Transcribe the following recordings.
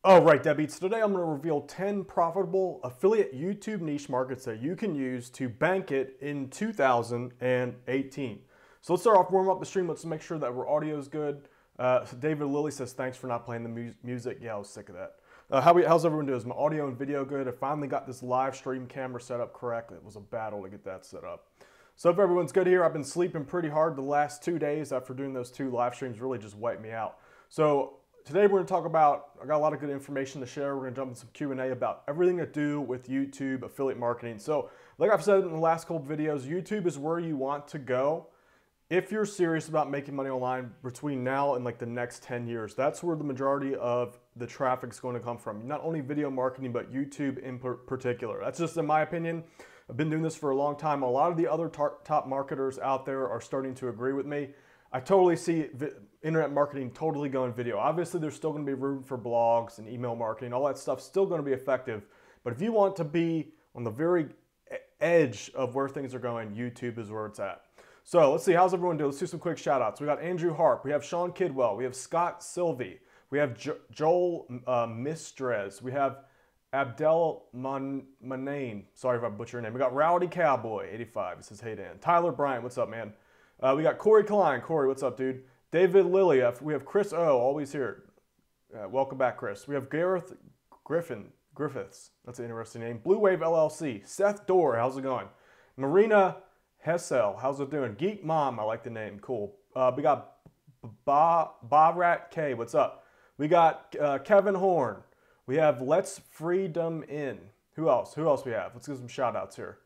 All right, Debbie. So today I'm going to reveal 10 profitable affiliate YouTube niche markets that you can use to bank it in 2018. So let's start off, warm up the stream. Let's make sure that our audio is good. David Lilly says, thanks for not playing the music. Yeah, I was sick of that. How's everyone doing? Is my audio and video good? I finally got this live stream camera set up correctly. It was a battle to get that set up. So if everyone's good here, I've been sleeping pretty hard the last 2 days after doing those 2 live streams. Really just wiped me out. So today we're going to talk about, I got a lot of good information to share. We're going to jump into some Q&A about everything to do with YouTube affiliate marketing. So like I've said in the last couple videos, YouTube is where you want to go if you're serious about making money online between now and like the next 10 years. That's where the majority of the traffic is going to come from. Not only video marketing, but YouTube in particular. That's just in my opinion. I've been doing this for a long time. A lot of the other top marketers out there are starting to agree with me. I totally see internet marketing totally going video. Obviously, there's still going to be room for blogs and email marketing. All that stuff's still going to be effective. But if you want to be on the very edge of where things are going, YouTube is where it's at. So let's see, how's everyone doing? Let's do some quick shout outs. We got Andrew Harp, we have Sean Kidwell, we have Scott Sylvie, we have Joel Mistrez, we have Abdel Manane, sorry if I butchered your name. We got Rowdy Cowboy, 85, he says, hey Dan. Tyler Bryant, what's up, man? We got Corey Klein, Corey, what's up, dude? David Lilly, we have Chris O, always here. Welcome back, Chris. We have Gareth Griffiths, that's an interesting name. Blue Wave LLC, Seth Dorr, how's it going? Marina Hessel, how's it doing? Geek Mom, I like the name, cool. We got Barat K, what's up? We got Kevin Horn. We have Let's Freedom In. Who else? Who else we have? Let's give some shout outs here.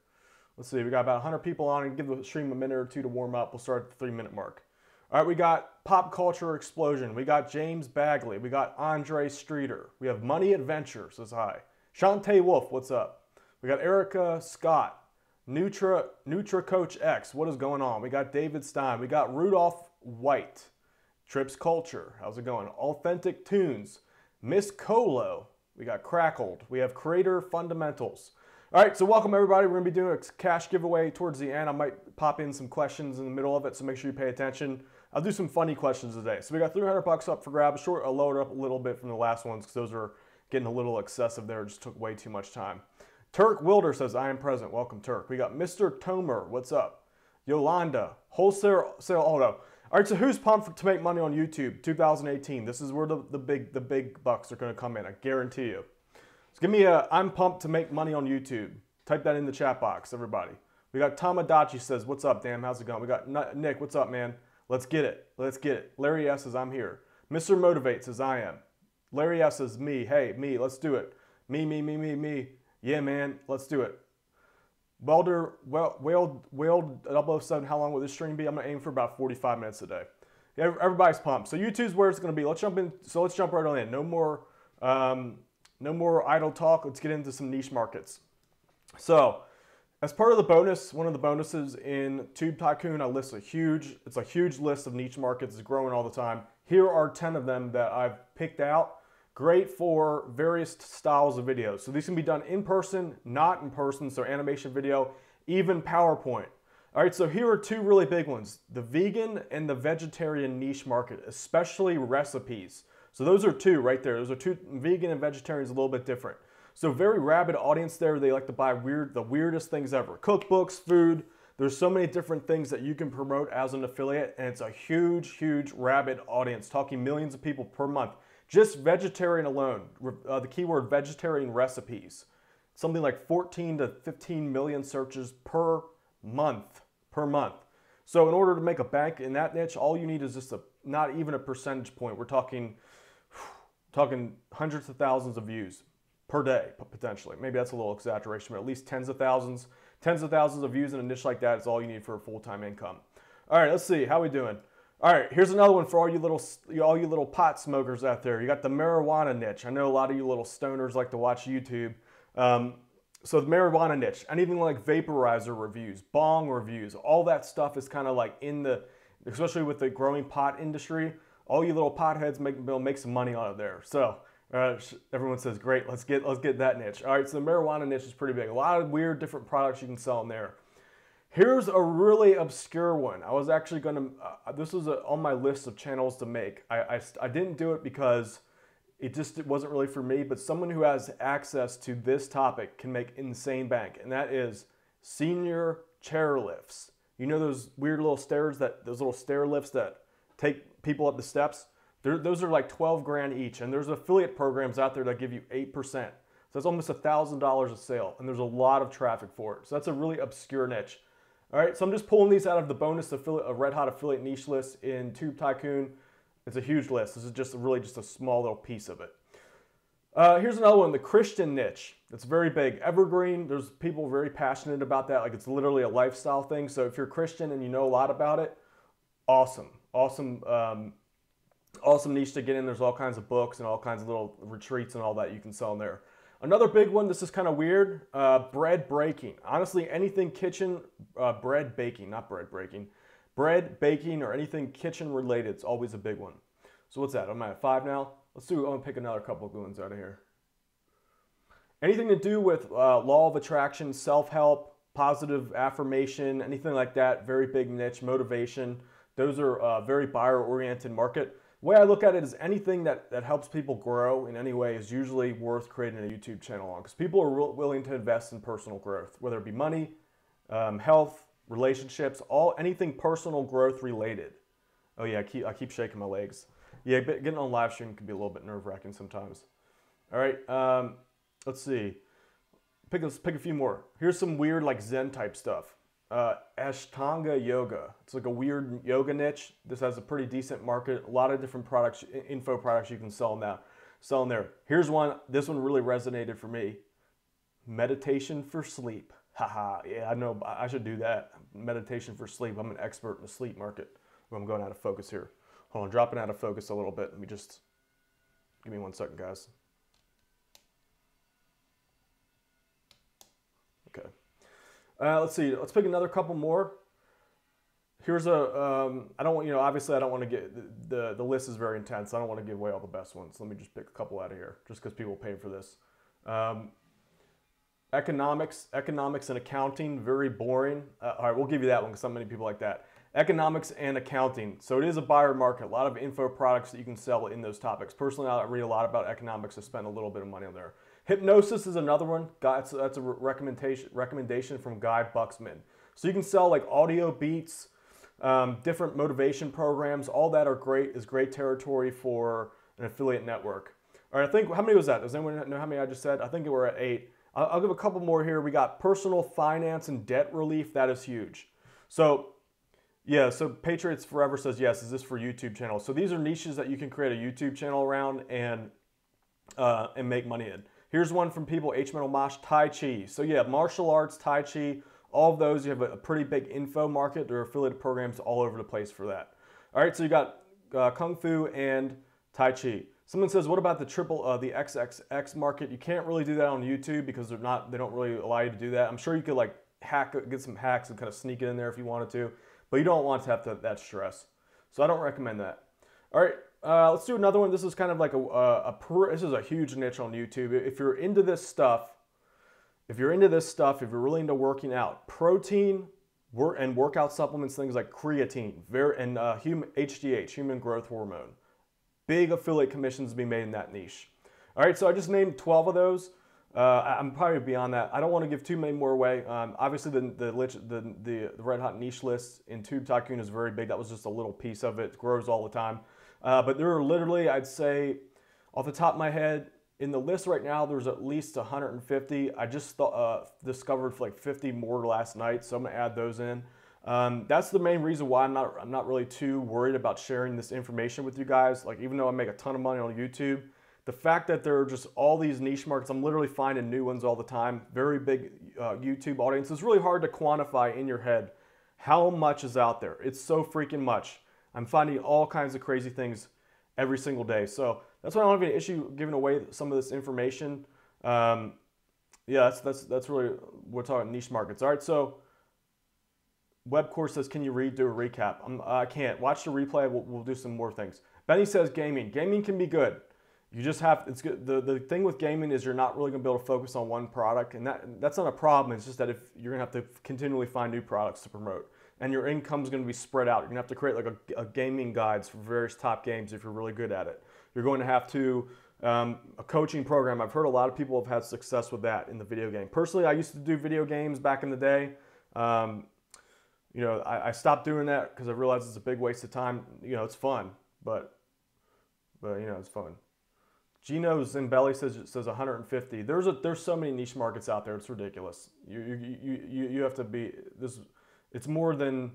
Let's see, we got about 100 people on and give the stream a minute or two to warm up. We'll start at the 3-minute mark. All right, we got Pop Culture Explosion. We got James Bagley. We got Andre Streeter. We have Money Adventure, says hi. Shantae Wolf, what's up? We got Erica Scott. Nutra Coach X, what is going on? We got David Stein. We got Rudolph White. Trips Culture, how's it going? Authentic Tunes. Miss Colo. We got Crackled. We have Creator Fundamentals. All right, so welcome everybody. We're gonna be doing a cash giveaway towards the end. I might pop in some questions in the middle of it, so make sure you pay attention. I'll do some funny questions today. So we got 300 bucks up for grabs. I'll load it up a little bit from the last ones because those are getting a little excessive there. It just took way too much time. Turk Wilder says, I am present. Welcome, Turk. We got Mr. Tomer. What's up? Yolanda. Wholesale auto. All right, so who's pumped to make money on YouTube 2018? This is where the big bucks are going to come in. I guarantee you. So give me a I'm pumped to make money on YouTube. Type that in the chat box, everybody. We got Tamadachi says, what's up, Dan? How's it going? We got Nick. What's up, man? Let's get it. Let's get it. Larry S says, I'm here. Mr. Motivate says, I am. Larry S says, me. Hey, me. Let's do it. Me. Yeah, man, let's do it. Welder, Whale 007, how long will this stream be? I'm gonna aim for about 45 minutes a day. Yeah, everybody's pumped. So YouTube's where it's gonna be. Let's jump right on in. No more idle talk. Let's get into some niche markets. So, as part of the bonus, one of the bonuses in Tube Tycoon, I list it's a huge list of niche markets. It's growing all the time. Here are 10 of them that I've picked out. Great for various styles of videos. So these can be done in person, not in person, so animation video, even PowerPoint. All right, so here are 2 really big ones, the vegan and the vegetarian niche market, especially recipes. So those are 2 right there. Those are 2, vegan and vegetarian is a little bit different. So very rabid audience there. They like to buy the weirdest things ever. Cookbooks, food. There's so many different things that you can promote as an affiliate, and it's a huge rabid audience, talking millions of people per month. Just vegetarian alone, the keyword vegetarian recipes, something like 14 to 15 million searches per month. So in order to make a bank in that niche, all you need is just not even a percentage point. We're talking hundreds of thousands of views per day, potentially. Maybe that's a little exaggeration, but at least tens of thousands of views in a niche like that is all you need for a full-time income. All right, let's see, how we doing? All right, here's another one for all you little pot smokers out there. You got the marijuana niche. I know a lot of you little stoners like to watch YouTube. So the marijuana niche, anything like vaporizer reviews, bong reviews, all that stuff is kind of like especially with the growing pot industry, all you little potheads make some money on it there. So everyone says, great, let's get that niche. All right, so the marijuana niche is pretty big. A lot of weird different products you can sell in there. Here's a really obscure one. I was actually going to, this was on my list of channels to make. I didn't do it because it wasn't really for me, but someone who has access to this topic can make insane bank, and that is senior chair lifts. You know those weird little stairs, those little stair lifts that take people up the steps? Those are like 12 grand each, and there's affiliate programs out there that give you 8%. So that's almost $1,000 a sale, and there's a lot of traffic for it. So that's a really obscure niche. All right, so I'm just pulling these out of the bonus affiliate, Red Hot affiliate niche list in Tube Tycoon. It's a huge list. This is just really just a small little piece of it. Here's another one, the Christian niche. It's very big. Evergreen, there's people very passionate about that. Like it's literally a lifestyle thing. So if you're Christian and you know a lot about it, awesome. Awesome niche to get in. There's all kinds of books and all kinds of little retreats and all that you can sell in there. Another big one, this is kind of weird, bread breaking. Honestly, anything kitchen, bread baking, not bread breaking. Bread, baking, or anything kitchen related is always a big one. So what's that? I'm at 5 now. I'm gonna pick another couple of good ones out of here. Anything to do with law of attraction, self-help, positive affirmation, anything like that, very big niche, motivation. Those are very buyer-oriented market. The way I look at it is anything that helps people grow in any way is usually worth creating a YouTube channel on, because people are willing to invest in personal growth, whether it be money, health, relationships, anything personal growth related. Oh yeah, I keep shaking my legs. Yeah, getting on live stream can be a little bit nerve-wracking sometimes. All right, let's see. Pick a few more. Here's some weird like Zen type stuff. Ashtanga yoga. It's like a weird yoga niche. This has a pretty decent market. A lot of different products, info products you can sell in there. Here's one. This one really resonated for me. Meditation for sleep. Haha, yeah, I know, I should do that. Meditation for sleep. I'm an expert in the sleep market. Well, I'm going out of focus here. Hold on, dropping out of focus a little bit. Let me just, give me 1 second, guys. Okay. Let's see, let's pick another couple more. Here's I don't want, obviously I don't want to get, the list is very intense. I don't want to give away all the best ones. Let me just pick a couple out of here, just because people pay for this. Economics and accounting, very boring. All right, we'll give you that one because so many people like that. Economics and accounting. So it is a buyer market. A lot of info products that you can sell in those topics. Personally, I read a lot about economics. I spend a little bit of money on there. Hypnosis is another one. That's a recommendation from Guy Buxman. So you can sell like audio beats, different motivation programs. All that is great territory for an affiliate network. All right, I think, how many was that? Does anyone know how many I just said? I think we're at 8. I'll give a couple more here. We got personal finance and debt relief. That is huge. So yeah, so Patriots Forever says, yes, is this for YouTube channels? So these are niches that you can create a YouTube channel around and make money in. Here's one from people, H Metal Mosh, Tai Chi. So yeah, martial arts, Tai Chi, all of those, you have a pretty big info market. There are affiliate programs all over the place for that. All right, so you got Kung Fu and Tai Chi. Someone says, what about the the XXX market? You can't really do that on YouTube because they don't really allow you to do that. I'm sure you could like get some hacks and kind of sneak it in there if you wanted to, but you don't want to have that stress. So I don't recommend that. All right, let's do another one. This is kind of like this is a huge niche on YouTube. If you're into this stuff, if you're really into working out, protein and workout supplements, things like creatine, and HGH, human growth hormone. Big affiliate commissions to be made in that niche. All right, so I just named 12 of those. I'm probably beyond that. I don't want to give too many more away. Obviously, the Red Hot niche list in Tube Tycoon is very big. That was just a little piece of it. It grows all the time. But there are literally, I'd say, off the top of my head, in the list right now, there's at least 150. I just discovered like 50 more last night, so I'm gonna add those in. That's the main reason why I'm not really too worried about sharing this information with you guys. Like, even though I make a ton of money on YouTube, the fact that there are just all these niche markets, I'm literally finding new ones all the time. Very big YouTube audience. It's really hard to quantify in your head how much is out there. It's so freaking much. I'm finding all kinds of crazy things every single day. So that's why I don't have any issue giving away some of this information. Yeah, that's really, we're talking niche markets. All right, so Web Course says, can you do a recap? I can't. Watch the replay. We'll do some more things. Benny says gaming. Gaming can be good. You just have, it's good. The thing with gaming is you're not really going to be able to focus on one product, and that's not a problem. It's just that if you're going to have to continually find new products to promote, and your income is going to be spread out. You're going to have to create like a gaming guides for various top games if you're really good at it. You're going to have to A coaching program. I've heard a lot of people have had success with that in the video game. Personally, I used to do video games back in the day. You know, I stopped doing that because I realized it's a big waste of time. You know, it's fun, but you know, it's fun. Gino Zimbelli says 150. There's so many niche markets out there. It's ridiculous. You have to be this. It's more than.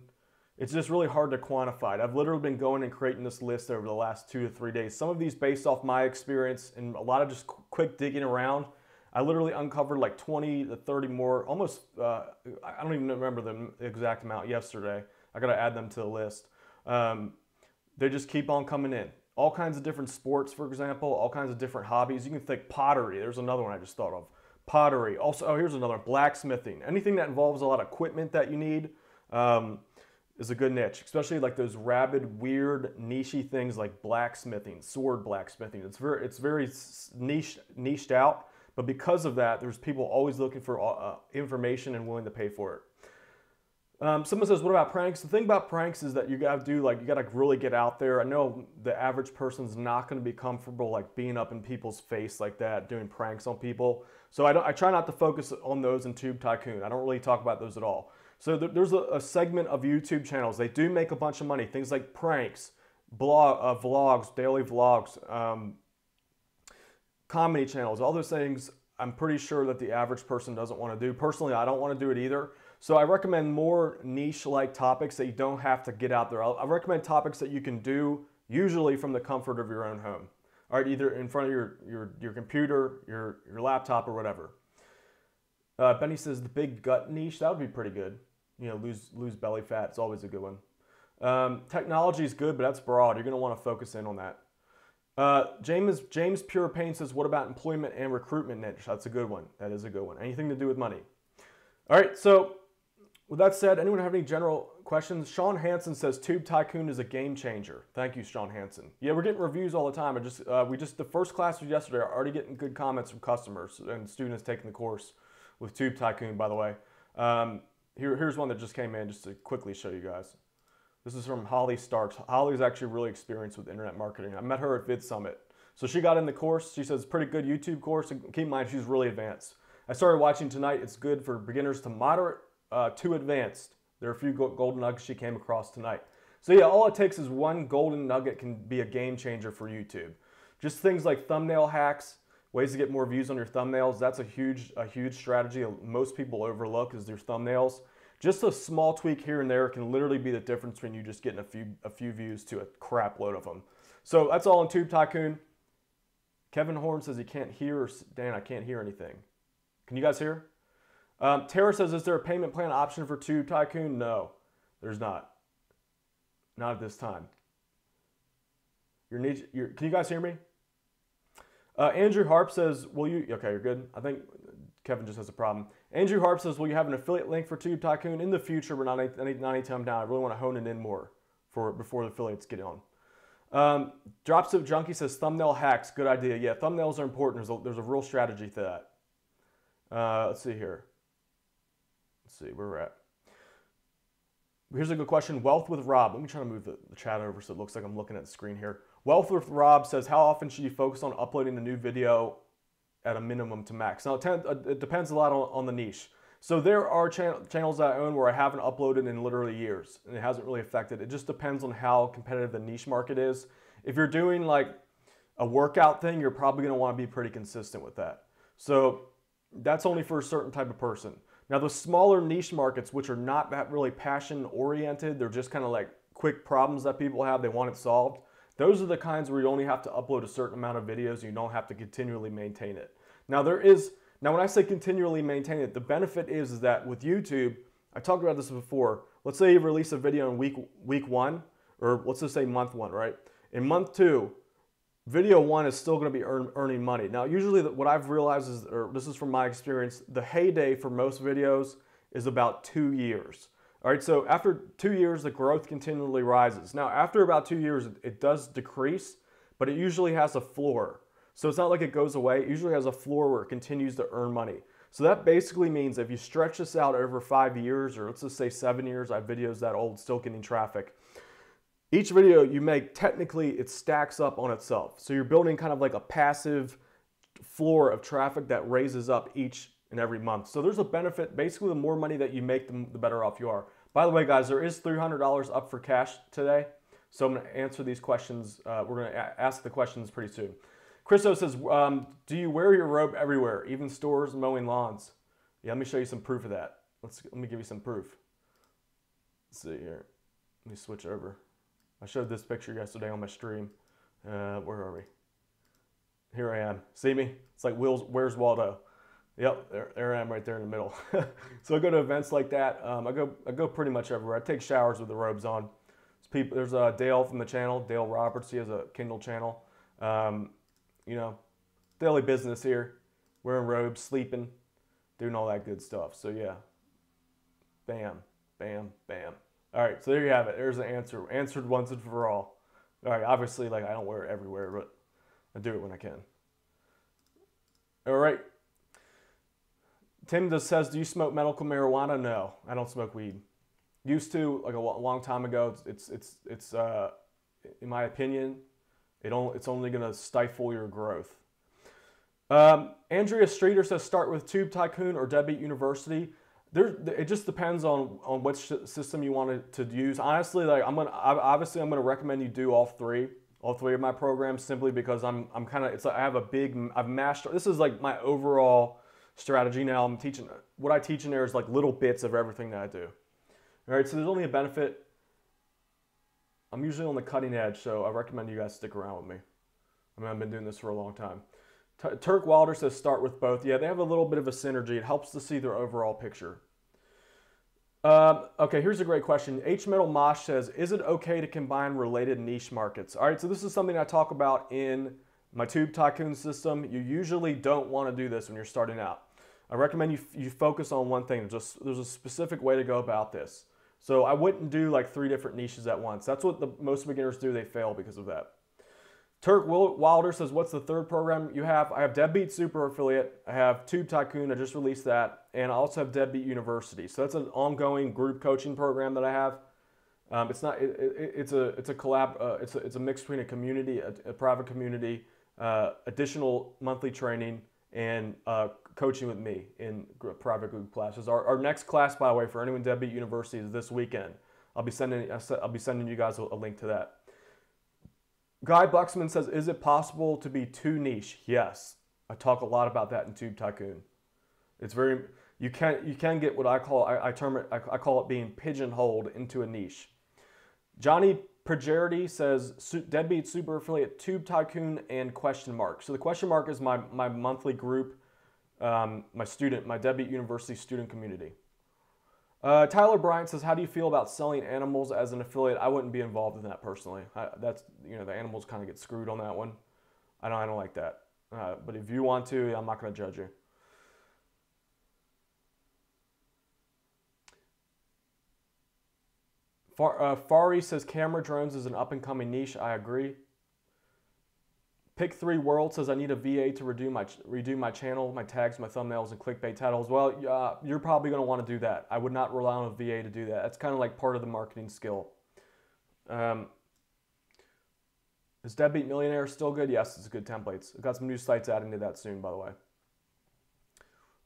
It's just really hard to quantify. I've literally been going and creating this list over the last 2 to 3 days. Some of these based off my experience and a lot of just quick digging around. I literally uncovered like 20 to 30 more, almost, I don't even remember the exact amount yesterday. I gotta add them to the list. They just keep on coming in. All kinds of different sports, for example, all kinds of different hobbies. You can think pottery. There's another one I just thought of. Pottery. Also, oh, here's another one, blacksmithing. Anything that involves a lot of equipment that you need. Is a good niche, especially like those rabid, weird, nichey things like blacksmithing, sword blacksmithing. It's very niched out, but because of that, there's people always looking for information and willing to pay for it. Someone says, what about pranks? The thing about pranks is that you gotta really get out there. I know the average person's not gonna be comfortable like being up in people's face like that, doing pranks on people. So I try not to focus on those in Tube Tycoon. I don't really talk about those at all. So there's a segment of YouTube channels. They do make a bunch of money. Things like pranks, vlogs, daily vlogs, comedy channels, all those things I'm pretty sure that the average person doesn't want to do. Personally, I don't want to do it either. So I recommend more niche-like topics that you don't have to get out there. I recommend topics that you can do usually from the comfort of your own home. All right, either in front of your computer, your laptop, or whatever. Benny says the big gut niche, that would be pretty good. You know, lose belly fat. It's always a good one. Technology is good, but that's broad. You're going to want to focus in on that. James Pure Pain says, what about employment and recruitment niche? That's a good one. That is a good one. Anything to do with money. All right, so with that said, anyone have any general questions? Sean Hansen says, Tube Tycoon is a game changer. Thank you, Sean Hansen. Yeah, we're getting reviews all the time. The first class was yesterday. I'm already getting good comments from customers and students taking the course with Tube Tycoon, by the way. Here's one that just came in just to quickly show you guys. This is from Holly Starks. Holly's actually really experienced with internet marketing. I met her at Vid Summit. So she got in the course. She says, pretty good YouTube course. And keep in mind, she's really advanced. I started watching tonight. It's good for beginners to moderate to advanced. There are a few golden nuggets she came across tonight. So yeah, all it takes is one golden nugget can be a game changer for YouTube. Just things like thumbnail hacks, ways to get more views on your thumbnails. That's a huge strategy most people overlook is their thumbnails. Just a small tweak here and there can literally be the difference between you just getting a few views to a crap load of them. So that's all in Tube Tycoon. Kevin Horn says he can't hear. Dan, I can't hear anything. Can you guys hear? Tara says, is there a payment plan option for Tube Tycoon? No, there's not. Not at this time. Can you guys hear me? Andrew Harp says, okay, you're good. I think Kevin just has a problem. Andrew Harp says, will you have an affiliate link for Tube Tycoon in the future, but not anytime now? I really want to hone it in more before the affiliates get on. Dropsip Junkie says, thumbnail hacks, good idea. Yeah, thumbnails are important. There's a real strategy to that. Let's see here. Let's see where we're at. Here's a good question. Wealth with Rob. Let me try to move the chat over so it looks like I'm looking at the screen here. Wealth with Rob says, how often should you focus on uploading a new video at a minimum to max? Now, it depends a lot on the niche. So there are channels that I own where I haven't uploaded in literally years, and it hasn't really affected. It just depends on how competitive the niche market is. If you're doing like a workout thing, you're probably going to want to be pretty consistent with that. So that's only for a certain type of person. Now, the smaller niche markets, which are not that really passion-oriented, they're just kind of like quick problems that people have, they want it solved. Those are the kinds where you only have to upload a certain amount of videos and you don't have to continually maintain it. Now, when I say continually maintain it, the benefit is that with YouTube, I talked about this before, let's say you release a video in week 1, or let's just say month 1, right? In month 2, video 1 is still going to be earning money. Now, usually what I've realized is, or this is from my experience, the heyday for most videos is about 2 years. All right, so after 2 years, the growth continually rises. Now, after about 2 years, it does decrease, but it usually has a floor. So it's not like it goes away. It usually has a floor where it continues to earn money. So that basically means if you stretch this out over 5 years, or let's just say 7 years, I have videos that old still getting traffic. Each video you make, technically it stacks up on itself. So you're building kind of like a passive floor of traffic that raises up each and every month. So there's a benefit. Basically, the more money that you make, the better off you are. By the way, guys, there is $300 up for cash today. So I'm going to answer these questions. We're going to ask the questions pretty soon. Christo says, do you wear your robe everywhere, even stores, mowing lawns? Yeah, let me show you some proof of that. Let me give you some proof. Let's see here. Let me switch over. I showed this picture yesterday on my stream. Where are we? Here I am. See me? It's like Where's Waldo? Yep, there I am right there in the middle. So I go to events like that. I go pretty much everywhere. I take showers with the robes on. There's Dale from the channel, Dale Roberts. He has a Kindle channel. You know, daily business here. Wearing robes, sleeping, doing all that good stuff. So yeah, bam, bam, bam. All right, so there you have it. There's the answer. Answered once and for all. All right, obviously, like I don't wear it everywhere, but I do it when I can. All right. Tim just says, do you smoke medical marijuana? No, I don't smoke weed. Used to, like a long time ago. It's in my opinion, it's only going to stifle your growth. Andrea Streeter says, start with Tube Tycoon or Deadbeat University. It just depends on which system you want to use. Honestly, like I'm gonna recommend you do all three of my programs, simply because I'm kind of, it's like I've mastered. This is like my overall strategy now. I'm teaching, what I teach in there is like little bits of everything that I do. All right, so there's only a benefit. I'm usually on the cutting edge, so I recommend you guys stick around with me. I mean, I've been doing this for a long time. Turk Wilder says start with both. Yeah, they have a little bit of a synergy. It helps to see their overall picture. Okay, here's a great question. H Metal Mosh says, is it okay to combine related niche markets? All right, so this is something I talk about in my Tube Tycoon system. You usually don't want to do this when you're starting out. I recommend you focus on one thing. There's a specific way to go about this. So I wouldn't do like 3 different niches at once. That's what most beginners do. They fail because of that. Turk Wilder says, what's the third program you have? I have Deadbeat Super Affiliate. I have Tube Tycoon. I just released that. And I also have Deadbeat University. So that's an ongoing group coaching program that I have. It's a collab. It's a mix between a community, a private community, additional monthly training, and coaching with me in private group classes. Our next class, by the way, for anyone in Deadbeat University is this weekend. I'll be sending you guys a link to that. Guy Buxman says, is it possible to be too niche? Yes. I talk a lot about that in Tube Tycoon. It's very, you can get what I call it being pigeonholed into a niche. Johnny Pragerity says, Deadbeat Super Affiliate, Tube Tycoon, and question mark. So the question mark is my monthly group, my Deadbeat University student community. Tyler Bryant says, how do you feel about selling animals as an affiliate? I wouldn't be involved in that personally. The animals kind of get screwed on that one. I don't like that. But if you want to, I'm not going to judge you. Fari says, camera drones is an up-and-coming niche. I agree. Pick 3 World says, I need a VA to redo my channel, my tags, my thumbnails, and clickbait titles. Well, you're probably going to want to do that. I would not rely on a VA to do that. That's kind of like part of the marketing skill. Is Deadbeat Millionaire still good? Yes, it's good templates. I've got some new sites adding to that soon, by the way.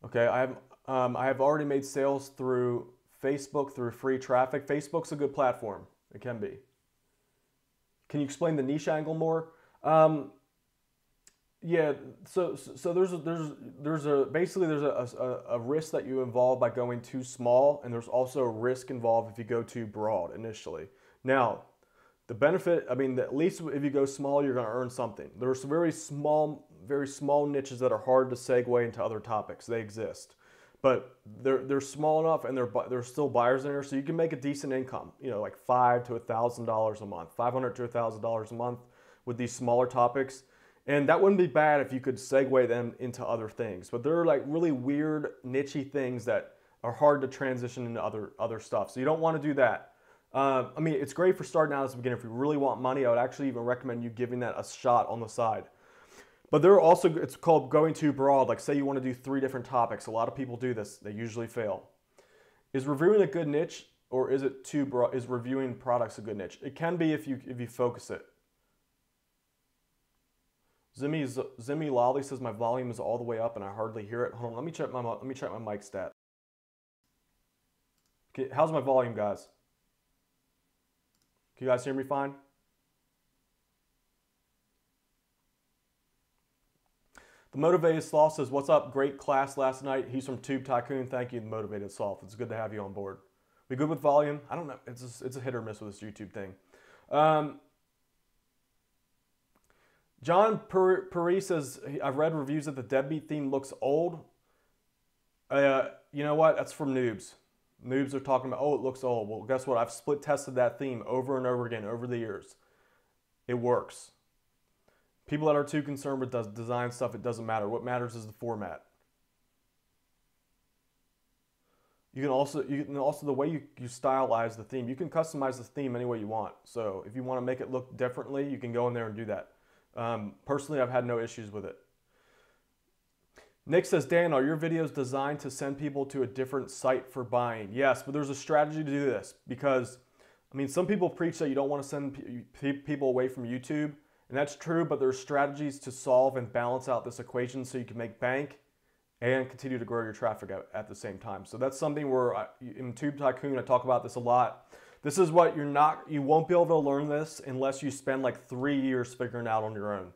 Okay, I have already made sales through Facebook, through free traffic. Facebook's a good platform. It can be. Can you explain the niche angle more? Yeah, so there's a risk that you involve by going too small, and there's also a risk involved if you go too broad initially. Now, the benefit, I mean, at least if you go small, you're going to earn something. There's very small niches that are hard to segue into other topics. They exist, but they're small enough, and there's still buyers in there, so you can make a decent income. You know, like $500 to $1,000 a month, $500 to $1,000 a month with these smaller topics. And that wouldn't be bad if you could segue them into other things. But they're like really weird, niche-y things that are hard to transition into other stuff. So you don't want to do that. I mean, it's great for starting out as a beginner. If you really want money, I would actually even recommend you giving that a shot on the side. But there are also, it's called going too broad. Like say you want to do 3 different topics. A lot of people do this. They usually fail. Is reviewing a good niche or is it too broad? Is reviewing products a good niche? It can be if you focus it. Zimmy Lolly says my volume is all the way up and I hardly hear it. Hold on, let me check my mic stat. Okay, how's my volume, guys? Can you guys hear me fine? The Motivated Sloth says, what's up? Great class last night. He's from Tube Tycoon. Thank you, The Motivated Sloth. It's good to have you on board. We good with volume? I don't know. It's a hit or miss with this YouTube thing. John Puri says, I've read reviews that the deadbeat theme looks old. You know what? That's from noobs. Noobs are talking about, oh, it looks old. Well, guess what? I've split tested that theme over and over again over the years. It works. People that are too concerned with design stuff, it doesn't matter. What matters is the format. You can also the way you stylize the theme. You can customize the theme any way you want. So if you want to make it look differently, you can go in there and do that. Personally, I've had no issues with it. Nick says, Dan, are your videos designed to send people to a different site for buying? Yes, but there's a strategy to do this because, I mean, some people preach that you don't want to send people away from YouTube, and that's true, but there's strategies to solve and balance out this equation so you can make bank and continue to grow your traffic at the same time. So that's something where in Tube Tycoon, I talk about this a lot. This is what you won't be able to learn this unless you spend like 3 years figuring it out on your own.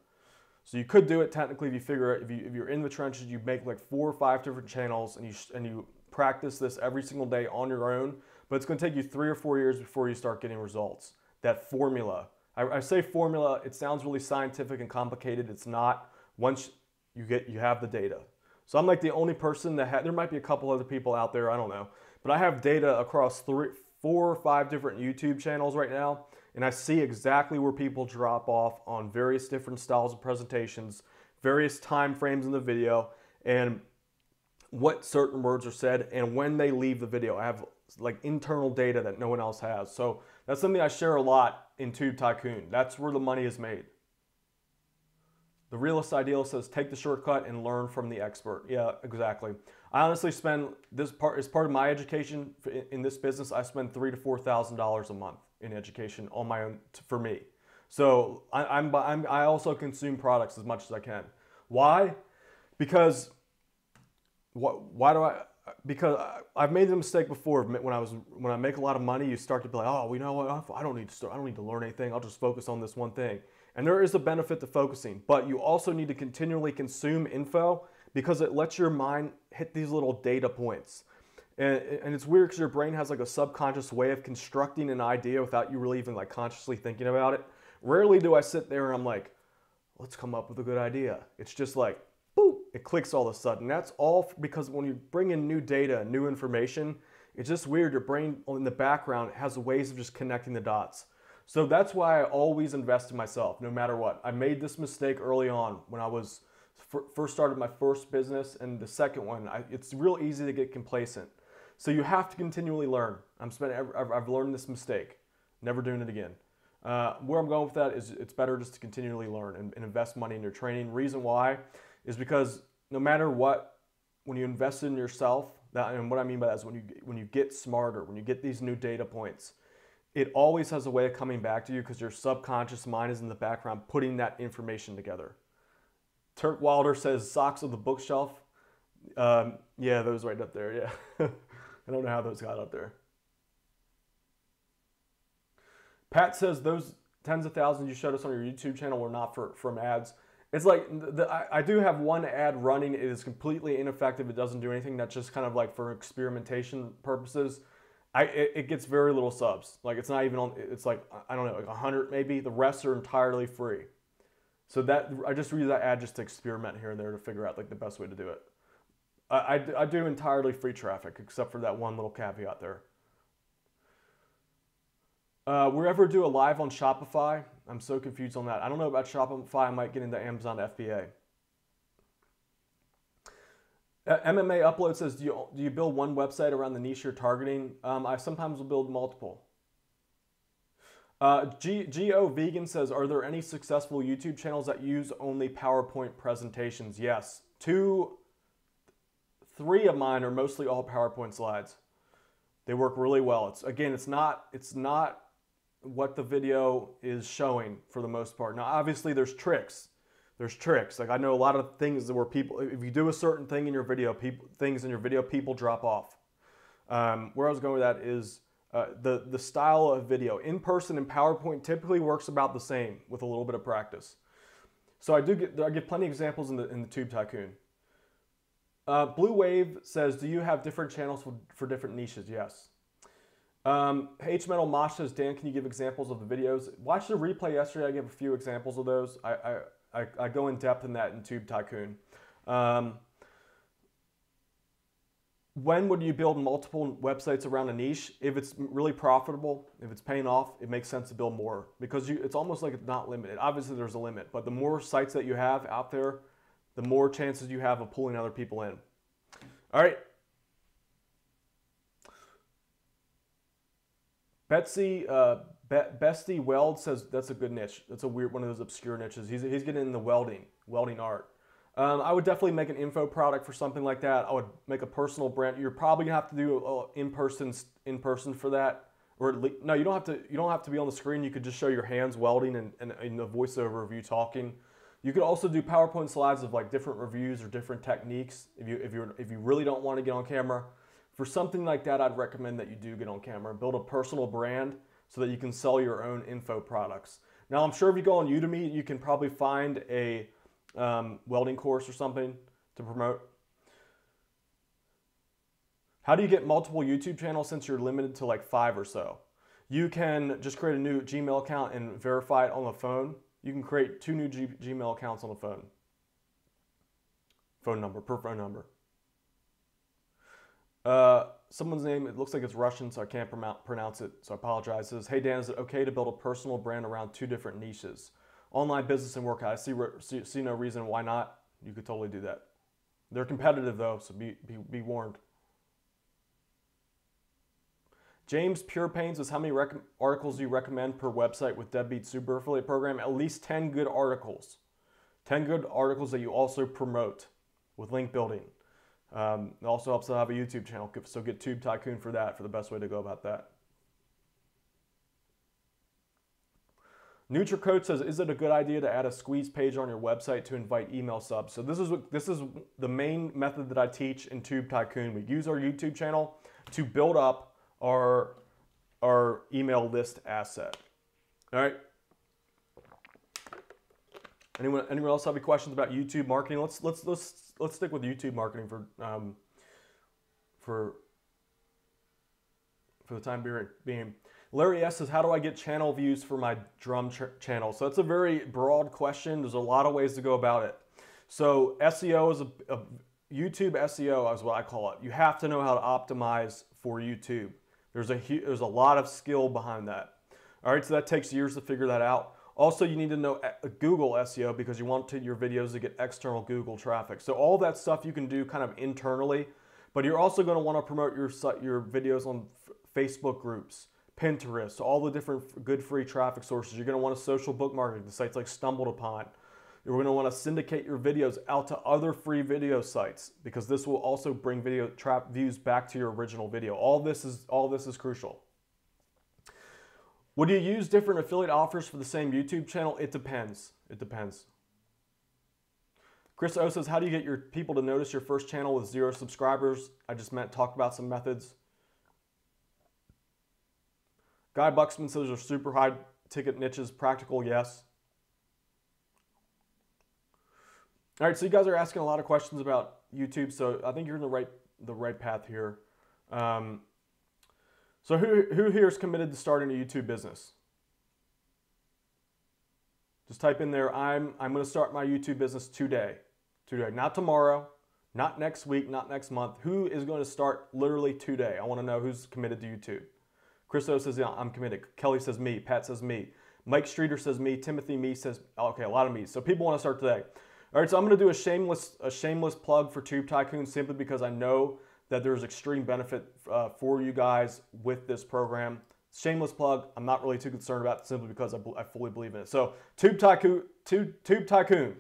So you could do it technically if you figure it, if you're in the trenches, you make like 4 or 5 different channels and you practice this every single day on your own, but it's gonna take you 3 or 4 years before you start getting results. That formula, I say formula, it sounds really scientific and complicated. It's not once you have the data. So I'm like the only person that there might be a couple other people out there, I don't know, but I have data across 4 or 5 different YouTube channels right now, and I see exactly where people drop off on various different styles of presentations, various time frames in the video, and what certain words are said, and when they leave the video. I have like internal data that no one else has. So that's something I share a lot in Tube Tycoon. That's where the money is made. The Realist Idealist says, take the shortcut and learn from the expert. Yeah, exactly. I honestly spend, as part of my education in this business, I spend $3,000 to $4,000 a month in education on my own, for me. So I also consume products as much as I can. Why? Because because I've made the mistake before when I make a lot of money, you start to be like, oh, you know what? I don't need to learn anything. I'll just focus on this one thing. And there is a benefit to focusing, but you also need to continually consume info because it lets your mind hit these little data points. And it's weird because your brain has like a subconscious way of constructing an idea without you really even like consciously thinking about it. Rarely do I sit there and I'm like, let's come up with a good idea. It's just like, boop, it clicks all of a sudden. That's all because when you bring in new data, new information, it's just weird. Your brain in the background has ways of just connecting the dots. So that's why I always invest in myself, no matter what. I made this mistake early on when I was first started my first business, and the second one, it's real easy to get complacent. So you have to continually learn. I've learned this mistake, never doing it again. Where I'm going with that is it's better just to continually learn and invest money in your training. Reason why is because no matter what, when you invest in yourself, and what I mean by that is when you get smarter, when you get these new data points, it always has a way of coming back to you because your subconscious mind is in the background putting that information together. Turk Wilder says, socks on the bookshelf. Yeah, those right up there, yeah. I don't know how those got up there. Pat says, those tens of thousands you showed us on your YouTube channel were not from ads. It's like, I do have one ad running. It is completely ineffective. It doesn't do anything. That's just kind of like for experimentation purposes. It gets very little subs. Like it's not even on, it's like, I don't know, like 100 maybe. The rest are entirely free. So I just use that ad just to experiment here and there to figure out like the best way to do it. I do entirely free traffic except for that one little caveat there. We ever do a live on Shopify? I'm so confused on that. I don't know about Shopify. I might get into Amazon FBA. MMA Upload says, do you build one website around the niche you're targeting? I sometimes will build multiple. Geo Vegan says, are there any successful YouTube channels that use only PowerPoint presentations? Yes. 3 of mine are mostly all PowerPoint slides. They work really well. It's not what the video is showing for the most part. Now, obviously, there's tricks. Like I know a lot of things where people, if you do a certain thing in your video, people drop off. Where I was going with that is the style of video. In person and PowerPoint typically works about the same with a little bit of practice. So I give plenty of examples in the Tube Tycoon. Blue Wave says, do you have different channels for different niches? Yes. H Metal Mosh says, Dan, can you give examples of the videos? Watch the replay yesterday. I gave a few examples of those. I go in depth in that in Tube Tycoon. When would you build multiple websites around a niche? If it's really profitable, if it's paying off, it makes sense to build more because it's almost like it's not limited. Obviously, there's a limit, but the more sites that you have out there, the more chances you have of pulling other people in. All right. Bestie Weld says that's a good niche. That's a weird one of those obscure niches. He's getting into welding art. I would definitely make an info product for something like that. I would make a personal brand. You're probably gonna have to do in person for that, or at least, no, you don't have to be on the screen. You could just show your hands welding and a voiceover of you talking. You could also do PowerPoint slides of like different reviews or different techniques if you really don't want to get on camera. For something like that, I'd recommend that you do get on camera and build a personal brand so that you can sell your own info products. Now, I'm sure if you go on Udemy, you can probably find a welding course or something to promote. How do you get multiple YouTube channels since you're limited to like 5 or so? You can just create a new Gmail account and verify it on the phone. You can create 2 new Gmail accounts on the phone. Per phone number. Someone's name, it looks like it's Russian, so I can't pronounce it, so I apologize. It says, hey Dan, is it okay to build a personal brand around 2 different niches? Online business and workout. I see no reason why not. You could totally do that. They're competitive though, so be warned. James Pure Pains is how many articles do you recommend per website with Deadbeat Super Affiliate Program? At least 10 good articles. 10 good articles that you also promote with link building. It also helps to have a YouTube channel, so get Tube Tycoon for that, for the best way to go about that. NutriCoach says, is it a good idea to add a squeeze page on your website to invite email subs? So this is the main method that I teach in Tube Tycoon. We use our YouTube channel to build up our email list asset. All right. Anyone else have any questions about YouTube marketing? Let's stick with YouTube marketing for the time being. Larry S says, how do I get channel views for my drum channel? So that's a very broad question. There's a lot of ways to go about it. So SEO is YouTube SEO is what I call it. You have to know how to optimize for YouTube. There's a lot of skill behind that. All right, so that takes years to figure that out. Also, you need to know Google SEO because you want your videos to get external Google traffic. So all that stuff you can do kind of internally, but you're also going to want to promote your videos on Facebook groups, Pinterest, all the different good free traffic sources. You're going to want to social bookmark the sites like Stumbled Upon. You're going to want to syndicate your videos out to other free video sites because this will also bring video views back to your original video. All this is crucial. Would you use different affiliate offers for the same YouTube channel? It depends. It depends. Chris O says, how do you get your people to notice your first channel with 0 subscribers? I just talked about some methods. Guy Buxman says, are super high ticket niches practical? Yes. All right, so you guys are asking a lot of questions about YouTube, so I think you're in the right path here. So who here is committed to starting a YouTube business? Just type in there, I'm going to start my YouTube business today. Today, not tomorrow, not next week, not next month. Who is going to start literally today? I want to know who's committed to YouTube. Christo says, yeah, I'm committed. Kelly says me. Pat says me. Mike Streeter says me. Timothy me says, okay, a lot of me. So people want to start today. All right, so I'm going to do a shameless plug for Tube Tycoon simply because I know that there's extreme benefit for you guys with this program. Shameless plug. I'm not really too concerned about it simply because I fully believe in it. So Tube Tycoon.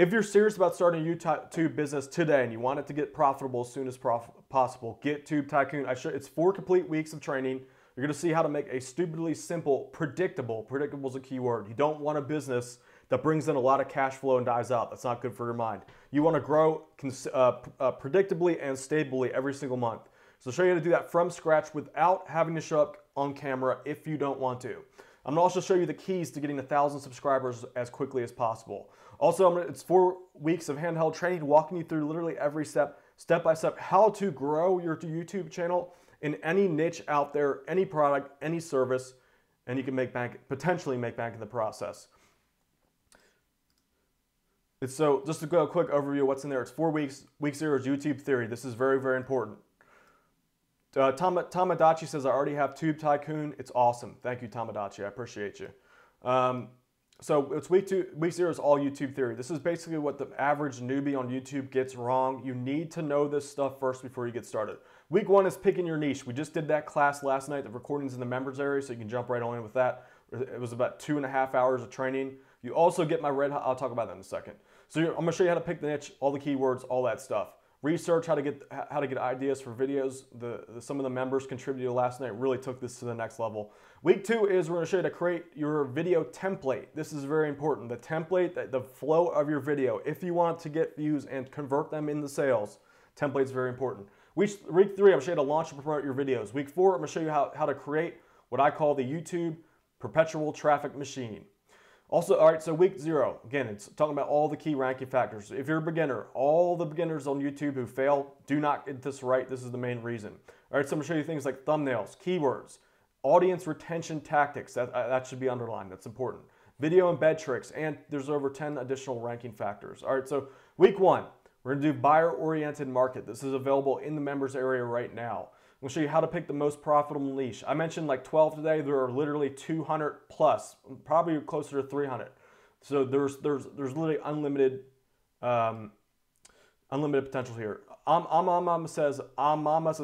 If you're serious about starting a YouTube business today and you want it to get profitable as soon as possible, get Tube Tycoon. It's 4 complete weeks of training. You're going to see how to make a stupidly simple, predictable is a key word. You don't want a business that brings in a lot of cash flow and dies out. That's not good for your mind. You want to grow predictably and stably every single month. So I'll show you how to do that from scratch without having to show up on camera if you don't want to. I'm going to also show you the keys to getting 1,000 subscribers as quickly as possible. Also, it's 4 weeks of handheld training, walking you through literally every step by step, how to grow your YouTube channel in any niche out there, any product, any service, and you can potentially make bank in the process. So just to go a quick overview of what's in there, it's 4 weeks. Week 0 is YouTube theory. This is very, very important. Tamadachi says, I already have Tube Tycoon. It's awesome. Thank you, Tamadachi. I appreciate you. So it's week 0 is all YouTube theory. This is basically what the average newbie on YouTube gets wrong. You need to know this stuff first before you get started. Week 1 is picking your niche. We just did that class last night. The recording's in the members area, so you can jump right on in with that. It was about 2.5 hours of training. You also get my red hot, I'll talk about that in a second. So I'm gonna show you how to pick the niche, all the keywords, all that stuff. Research how to get ideas for videos. Some of the members contributed last night really took this to the next level. Week 2 is we're going to show you how to create your video template. This is very important. The template, the flow of your video. If you want to get views and convert them into sales, template is very important. Week 3, I'm going to show you how to launch and promote your videos. Week 4, I'm going to show you how to create what I call the YouTube perpetual traffic machine. Also, all right, so week 0, again, it's talking about all the key ranking factors. If you're a beginner, all the beginners on YouTube who fail, do not get this right. This is the main reason. All right, so I'm gonna show you things like thumbnails, keywords, audience retention tactics. That should be underlined, that's important. Video embed tricks, and there's over 10 additional ranking factors. All right, so week 1, we're gonna do buyer-oriented market. This is available in the members area right now. I'm gonna show you how to pick the most profitable niche. I mentioned like 12 today. There are literally 200 plus, probably closer to 300. So there's literally unlimited potential here. Mama says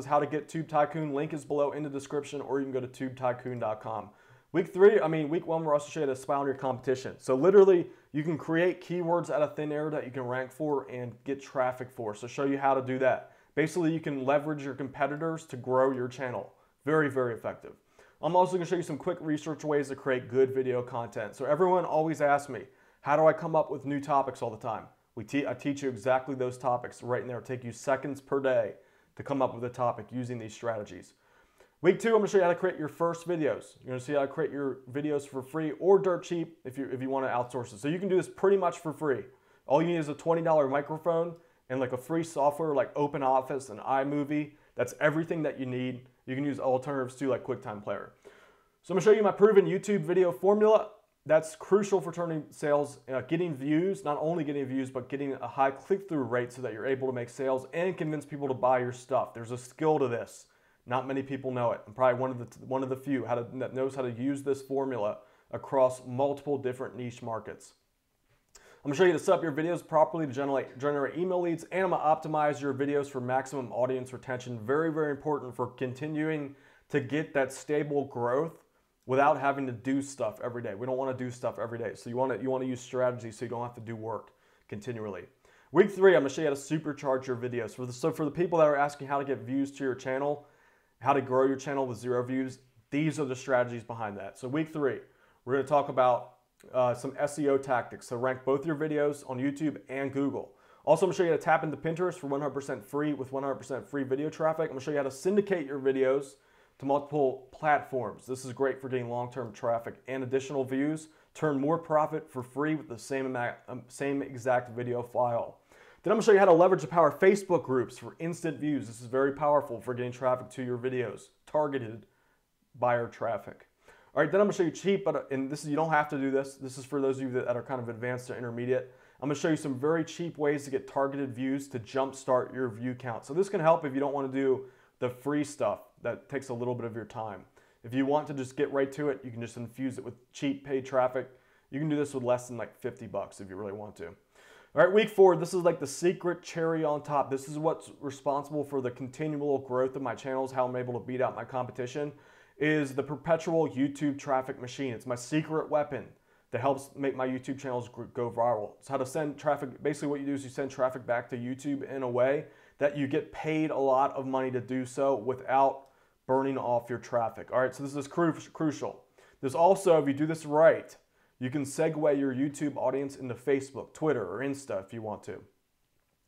how to get Tube Tycoon. Link is below in the description, or you can go to tubetycoon.com. Week 1, we're also showing you how to spy on your competition. So literally, you can create keywords out of thin air that you can rank for and get traffic for. So show you how to do that. Basically, you can leverage your competitors to grow your channel. Very, very effective. I'm also going to show you some quick research ways to create good video content. So everyone always asks me, how do I come up with new topics all the time? I teach you exactly those topics right in there. It'll take you seconds per day to come up with a topic using these strategies. Week 2, I'm going to show you how to create your first videos. You're going to see how to create your videos for free or dirt cheap if you want to outsource it. So you can do this pretty much for free. All you need is a $20 microphone and like a free software like OpenOffice and iMovie. That's everything that you need. You can use alternatives too, like QuickTime Player. So I'm gonna show you my proven YouTube video formula. That's crucial for turning sales, getting views, not only getting views, but getting a high click-through rate so that you're able to make sales and convince people to buy your stuff. There's a skill to this. Not many people know it. I'm probably one of the few that knows how to use this formula across multiple different niche markets. I'm gonna show you how to set up your videos properly to generate email leads, and I'm gonna optimize your videos for maximum audience retention. Very, very important for continuing to get that stable growth without having to do stuff every day. We don't wanna do stuff every day. So you wanna use strategy so you don't have to do work continually. Week 3, I'm gonna show you how to supercharge your videos. For the people that are asking how to get views to your channel, how to grow your channel with 0 views, these are the strategies behind that. So week 3, we're gonna talk about some SEO tactics to rank both your videos on YouTube and Google. Also, I'm going to show you how to tap into Pinterest for 100% free with 100% free video traffic. I'm going to show you how to syndicate your videos to multiple platforms. This is great for getting long-term traffic and additional views. Turn more profit for free with the same exact video file. Then I'm going to show you how to leverage the power of Facebook groups for instant views. This is very powerful for getting traffic to your videos. Targeted buyer traffic. All right, then I'm gonna show you cheap, and you don't have to do this. This is for those of you that are kind of advanced or intermediate. I'm gonna show you some very cheap ways to get targeted views to jumpstart your view count. So this can help if you don't wanna do the free stuff that takes a little bit of your time. If you want to just get right to it, you can just infuse it with cheap paid traffic. You can do this with less than like 50 bucks if you really want to. All right, week 4, this is like the secret cherry on top. This is what's responsible for the continual growth of my channels, how I'm able to beat out my competition, is the perpetual YouTube traffic machine. It's my secret weapon. that helps make my YouTube channels go viral. It's how to send traffic. Basically what you do is you send traffic back to YouTube in a way that you get paid a lot of money to do so without burning off your traffic. All right, so this is crucial. There's also, if you do this right, you can segue your YouTube audience into Facebook, Twitter, or Insta if you want to.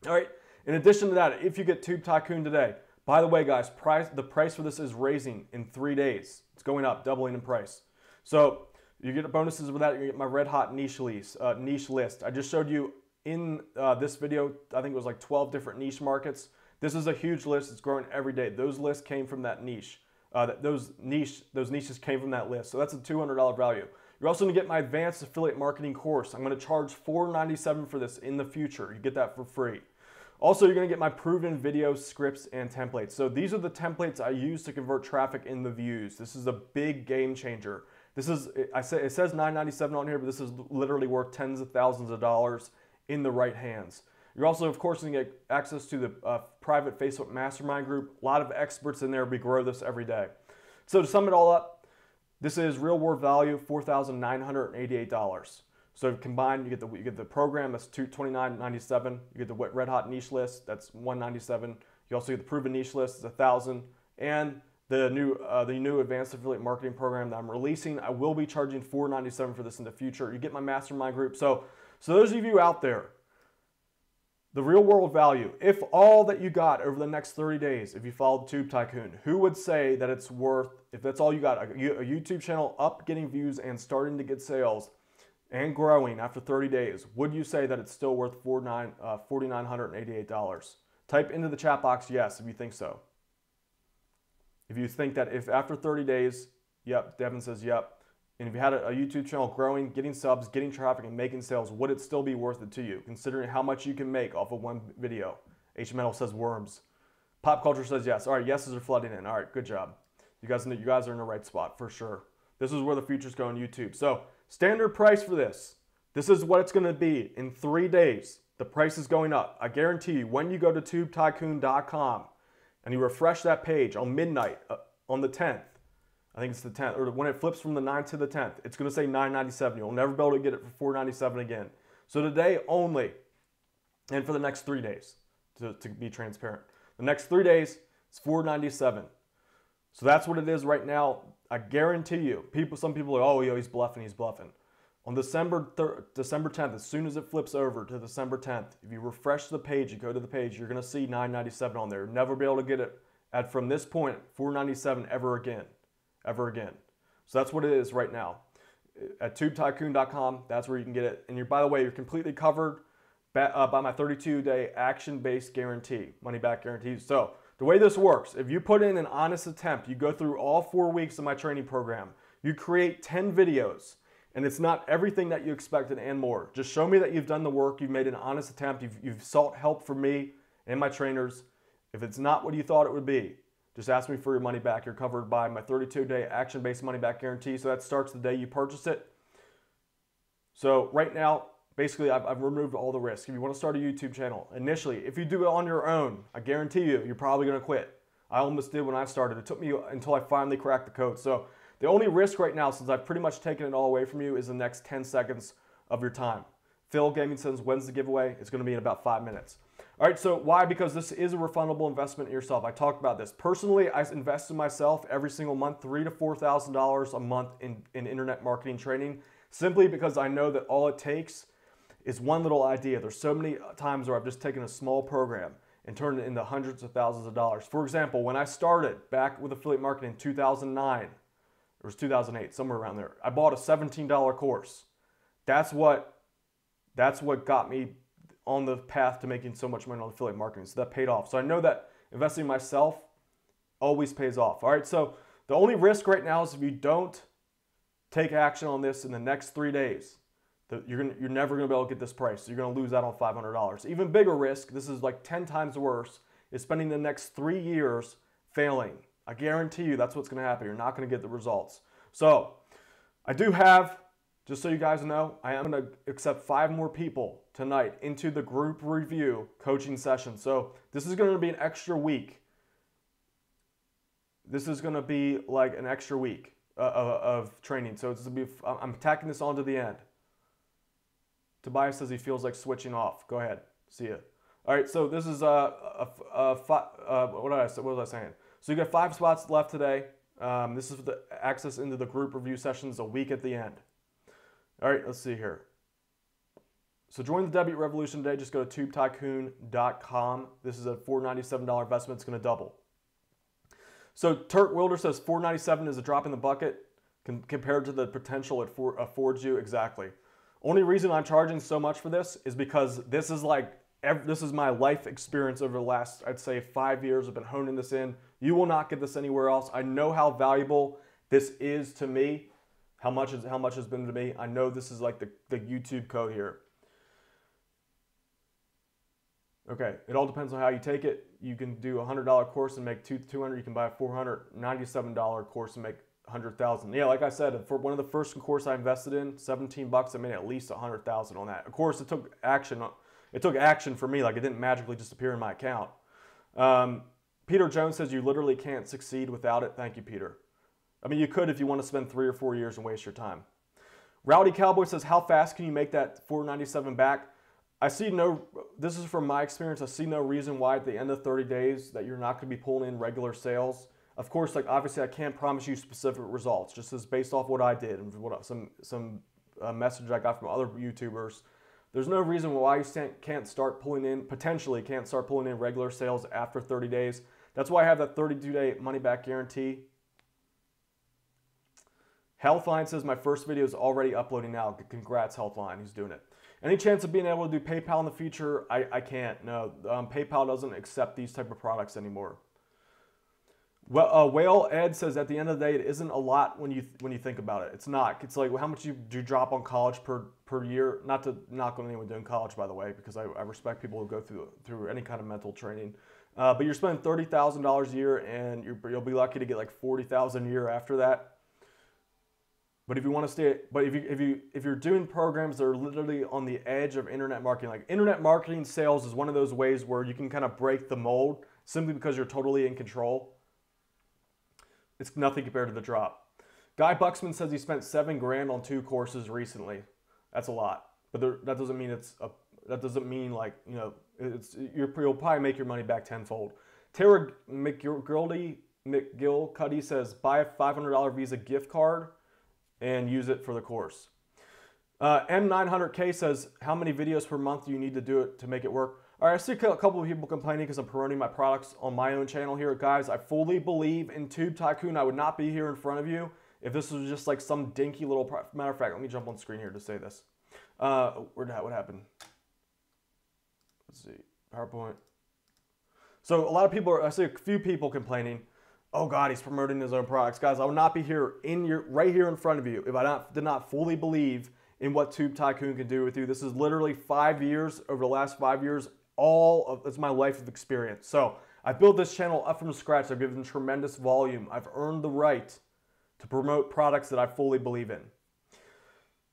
All right, in addition to that, if you get Tube Tycoon today, by the way, guys, the price for this is raising in 3 days. It's going up, doubling in price. So you get bonuses with that. You get my red hot niche list. I just showed you in this video, I think it was like 12 different niche markets. This is a huge list. It's growing every day. Those lists came from that niche. Those niches came from that list. So that's a $200 value. You're also going to get my advanced affiliate marketing course. I'm going to charge $497 for this in the future. You get that for free. Also, you're going to get my proven video scripts and templates. So these are the templates I use to convert traffic into views. This is a big game changer. This is, it says $997 on here, but this is literally worth tens of thousands of dollars in the right hands. You're also, of course, going to get access to the private Facebook mastermind group. A lot of experts in there. We grow this every day. So to sum it all up, this is real world value, $4,988. So combined, you get the program, that's $29.97. You get the red hot niche list, that's $197. You also get the proven niche list, it's $1,000, and the new advanced affiliate marketing program that I'm releasing. I will be charging $497 for this in the future. You get my mastermind group. So those of you out there, the real world value, if all that you got over the next 30 days, if you followed Tube Tycoon, who would say that it's worth, if that's all you got, a YouTube channel up, getting views and starting to get sales and growing after 30 days, would you say that it's still worth $4,988? Type into the chat box yes if you think so. If you think that if after 30 days, yep, Devin says yep. And if you had a YouTube channel growing, getting subs, getting traffic, and making sales, would it still be worth it to you, considering how much you can make off of one video? HML says worms. Pop culture says yes. All right, yeses are flooding in. All right, good job. You guys are in the right spot for sure. This is where the future's going, YouTube. So standard price for this. This is what it's going to be in 3 days. The price is going up. I guarantee you, when you go to tubetycoon.com and you refresh that page on midnight on the 10th, I think it's the 10th, or when it flips from the 9th to the 10th, it's going to say $997. You'll never be able to get it for $497 again. So today only, and for the next 3 days, to be transparent. The next 3 days, it's $497. So that's what it is right now. I guarantee you, some people are, oh, yo, he's bluffing. On December 10th, as soon as it flips over to December 10th, if you refresh the page, you go to the page, you're going to see $997 on there. You'll never be able to get it at, from this point, $497 ever again. So that's what it is right now. At tubetycoon.com, that's where you can get it. And by the way, you're completely covered by my 32-day action-based guarantee, money-back guarantee. So the way this works, if you put in an honest attempt, you go through all 4 weeks of my training program, you create 10 videos, and it's not everything that you expected and more. Just show me that you've done the work, you've made an honest attempt, you've sought help from me and my trainers. If it's not what you thought it would be, just ask me for your money back. You're covered by my 32-day action-based money-back guarantee. So that starts the day you purchase it. So right now, basically, I've removed all the risk. If you want to start a YouTube channel, initially, if you do it on your own, I guarantee you, you're probably going to quit. I almost did when I started. It took me until I finally cracked the code. So the only risk right now, since I've pretty much taken it all away from you, is the next 10 seconds of your time. Phil Gaming says, when's the giveaway? It's going to be in about 5 minutes. All right, so why? Because this is a refundable investment in yourself. I talked about this. Personally, I invest in myself every single month, $3,000 to $4,000 a month in internet marketing training, simply because I know that all it takes is one little idea. There's so many times where I've just taken a small program and turned it into hundreds of thousands of dollars. For example, when I started back with affiliate marketing in 2009, it was 2008, somewhere around there, I bought a $17 course. That's what got me on the path to making so much money on affiliate marketing. So that paid off. So I know that investing in myself always pays off. All right, so the only risk right now is if you don't take action on this in the next 3 days, you're never going to be able to get this price. So you're going to lose out on $500. Even bigger risk, this is like 10 times worse, is spending the next 3 years failing. I guarantee you that's what's going to happen. You're not going to get the results. So I do have, just so you guys know, I am going to accept 5 more people tonight into the group review coaching session. So this is going to be an extra week. This is going to be like an extra week of training. So it's going to be, I'm tacking this on to the end. Tobias says he feels like switching off. Go ahead. See ya. All right, so this is what was I saying? So you got 5 spots left today. This is the access into the group review sessions a week at the end. All right, let's see here. So join the debut revolution today. Just go to tubetycoon.com. This is a $497 investment. It's going to double. So Turk Wilder says $497 is a drop in the bucket compared to the potential it affords you. Exactly. Only reason I'm charging so much for this is because this is my life experience over the last, I'd say, 5 years. I've been honing this in. You will not get this anywhere else. I know how valuable this is to me, how much has been to me. I know this is like the YouTube code here. Okay, it all depends on how you take it. You can do a $100 course and make $200. You can buy a $497 course and make $100,000. Yeah, like I said, for one of the first course I invested in, $17, I made at least $100,000 on that. Of course, it took action. It took action for me. Like, it didn't magically just appear in my account. Peter Jones says you literally can't succeed without it. Thank you, Peter. I mean, you could if you want to spend 3 or 4 years and waste your time. Rowdy Cowboy says, how fast can you make that $497 back? This is from my experience, I see no reason why at the end of 30 days that you're not going to be pulling in regular sales. Of course, like, obviously I can't promise you specific results, just as based off what I did and what some message I got from other YouTubers. There's no reason why you can't start pulling in, potentially can't start pulling in regular sales after 30 days. That's why I have that 32-day money-back guarantee. Healthline says my first video is already uploading now. Congrats, Healthline. He's doing it. Any chance of being able to do PayPal in the future? I can't. No, PayPal doesn't accept these type of products anymore. Well, Whale Ed says at the end of the day, it isn't a lot when you think about it. It's not. It's like how much do you drop on college per year? Not to knock on anyone doing college, by the way, because I respect people who go through any kind of mental training. But you're spending $30,000 a year, and you'll be lucky to get like $40,000 a year after that. But if you want to stay, if you're doing programs that are literally on the edge of internet marketing, like internet marketing sales is one of those ways where you can kind of break the mold simply because you're totally in control. It's nothing compared to the drop. Guy Buxman says he spent $7 grand on 2 courses recently. That's a lot, but that doesn't mean that doesn't mean like, you know, you'll probably make your money back tenfold. Tara McGilcuddy says buy a $500 Visa gift card and use it for the course. M900K says, how many videos per month do you need to do it to make it work? All right, I see a couple of people complaining because I'm promoting my products on my own channel here. Guys, I fully believe in Tube Tycoon. I would not be here in front of you if this was just like some dinky little... Matter of fact, let me jump on screen here to say this. What happened? Let's see. PowerPoint. So a lot of people I see a few people complaining, oh God, he's promoting his own products. Guys, I would not be here right here in front of you if I did not fully believe in what Tube Tycoon can do with you. This is literally 5 years, over the last 5 years, it's my life of experience. So I built this channel up from scratch. I've given tremendous volume. I've earned the right to promote products that I fully believe in.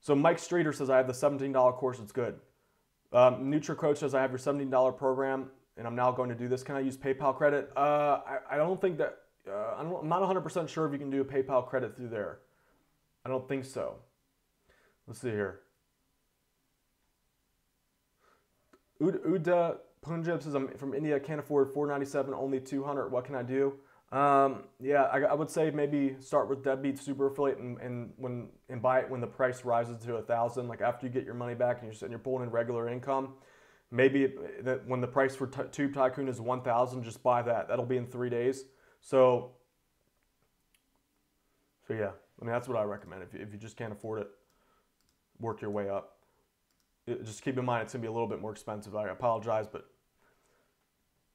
So Mike Streeter says, I have the $17 course, it's good. NutriCoach says, I have your $17 program and I'm now going to do this. Can I use PayPal credit? I don't think that, I'm not 100% sure if you can do a PayPal credit through there. I don't think so. Let's see here. Uda Punjab says, I'm from India, can't afford $497, only $200. What can I do? Yeah, I would say maybe start with Deadbeat Super Affiliate and buy it when the price rises to 1,000. Like after you get your money back and you're pulling in regular income, maybe when the price for Tube Tycoon is 1,000, just buy that. That'll be in 3 days. So yeah, I mean that's what I recommend. If you just can't afford it, work your way up. Just keep in mind it's gonna be a little bit more expensive. I apologize, but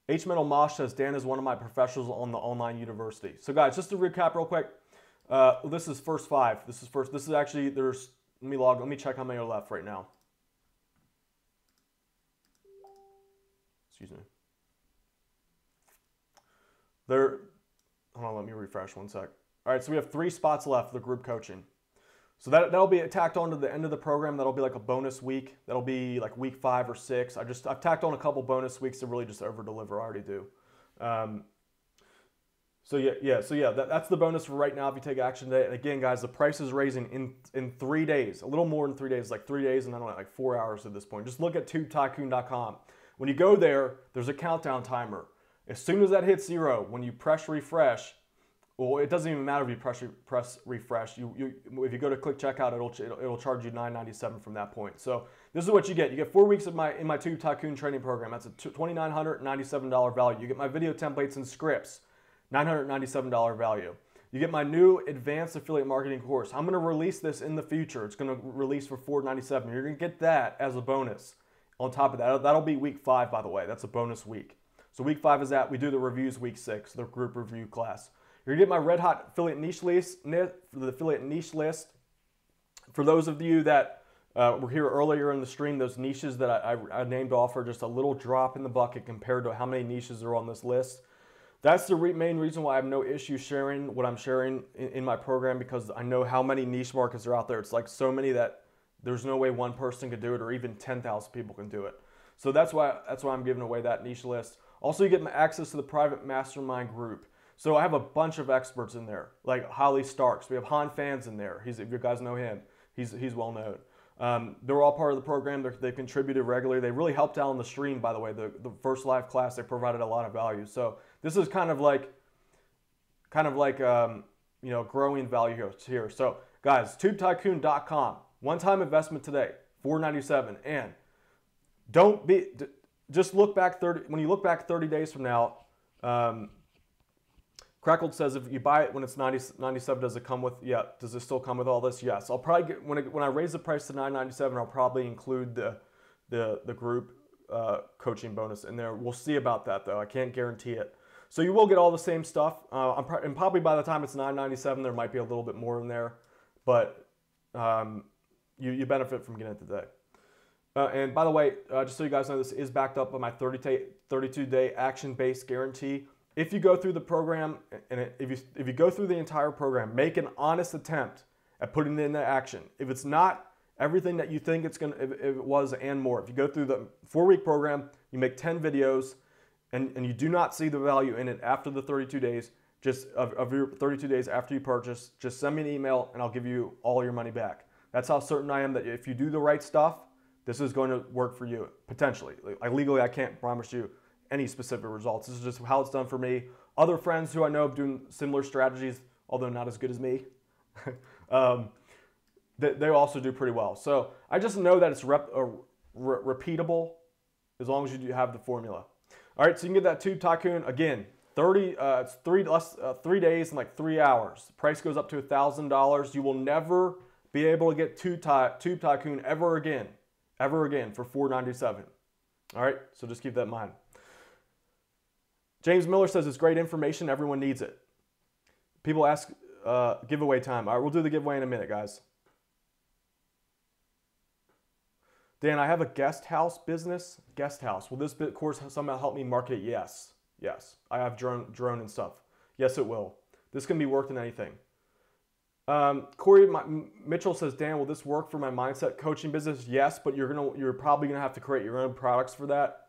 H Metal Mosh says Dan is one of my professionals on the online university. So guys, just to recap real quick, this is first 5. This is actually let me check how many are left right now. Excuse me. Hold on, let me refresh 1 sec. All right, so we have 3 spots left for the group coaching. So that'll be tacked on to the end of the program. That'll be like a bonus week. That'll be like week 5 or 6. I've tacked on a couple bonus weeks to really just over deliver. I already do. So that's the bonus for right now if you take action today. And again, guys, the price is raising in 3 days, a little more than 3 days, like 3 days and I don't know, like 4 hours at this point. Just look at tubetycoon.com. When you go there, there's a countdown timer. As soon as that hits 0, when you press refresh, well, it doesn't even matter if you press refresh. If you go to click checkout, it'll charge you $9.97 from that point. So this is what you get. You get 4 weeks of in my Tube Tycoon training program. That's a $2,997 value. You get my video templates and scripts, $997 value. You get my new advanced affiliate marketing course. I'm going to release this in the future. It's going to release for $497. You're going to get that as a bonus. On top of that, that'll be week 5, by the way. That's a bonus week. So week 5 is that. We do the reviews week 6, the group review class. You're gonna get my red hot affiliate niche list, the affiliate niche list. For those of you that were here earlier in the stream, those niches that I named off are just a little drop in the bucket compared to how many niches are on this list. That's the main reason why I have no issue sharing what I'm sharing in my program, because I know how many niche markets are out there. It's like so many that there's no way one person could do it, or even 10,000 people can do it. So that's why I'm giving away that niche list. Also, you get access to the private mastermind group. So I have a bunch of experts in there, like Holly Starks. We have Han Fans in there. If you guys know him, he's well known. They're all part of the program. They contributed regularly. They really helped out on the stream, by the way. The first live class, they provided a lot of value. So this is kind of like growing value here. So guys, tubetycoon.com, one-time investment today, $497. And just look back when you look back 30 days from now. Crackled says, if you buy it when it's $97, does it come with? Yeah. Does it still come with all this? Yes. I'll probably get when I raise the price to $9.97. I'll probably include the group coaching bonus in there. We'll see about that though. I can't guarantee it. So you will get all the same stuff. And probably by the time it's $9.97, there might be a little bit more in there, but you benefit from getting it today. And by the way, just so you guys know, this is backed up by my 32-day action-based guarantee. If you go through the program, and if you go through the entire program, make an honest attempt at putting it into action. If it's not everything that you think it's gonna, if it was and more, if you go through the 4-week program, you make 10 videos, and you do not see the value in it after the 32 days, just of your 32 days after you purchase, just send me an email and I'll give you all your money back. That's how certain I am that if you do the right stuff, this is going to work for you, potentially. Legally, I can't promise you any specific results. This is just how it's done for me. Other friends who I know of doing similar strategies, although not as good as me, they also do pretty well. So I just know that it's repeatable as long as you have the formula. All right, so you can get that Tube Tycoon again. It's 3 days and like 3 hours. The price goes up to $1,000. You will never be able to get Tube Tycoon ever again for $497. All right, so just keep that in mind. James Miller says it's great information. Everyone needs it. People ask giveaway time. All right, we'll do the giveaway in a minute, guys. Dan, I have a guest house business. Guest house. Will this course somehow help me market it? Yes. Yes. I have drone and stuff. Yes, it will. This can be worked in anything. Corey Mitchell says, Dan, will this work for my mindset coaching business? Yes, but you're probably gonna have to create your own products for that.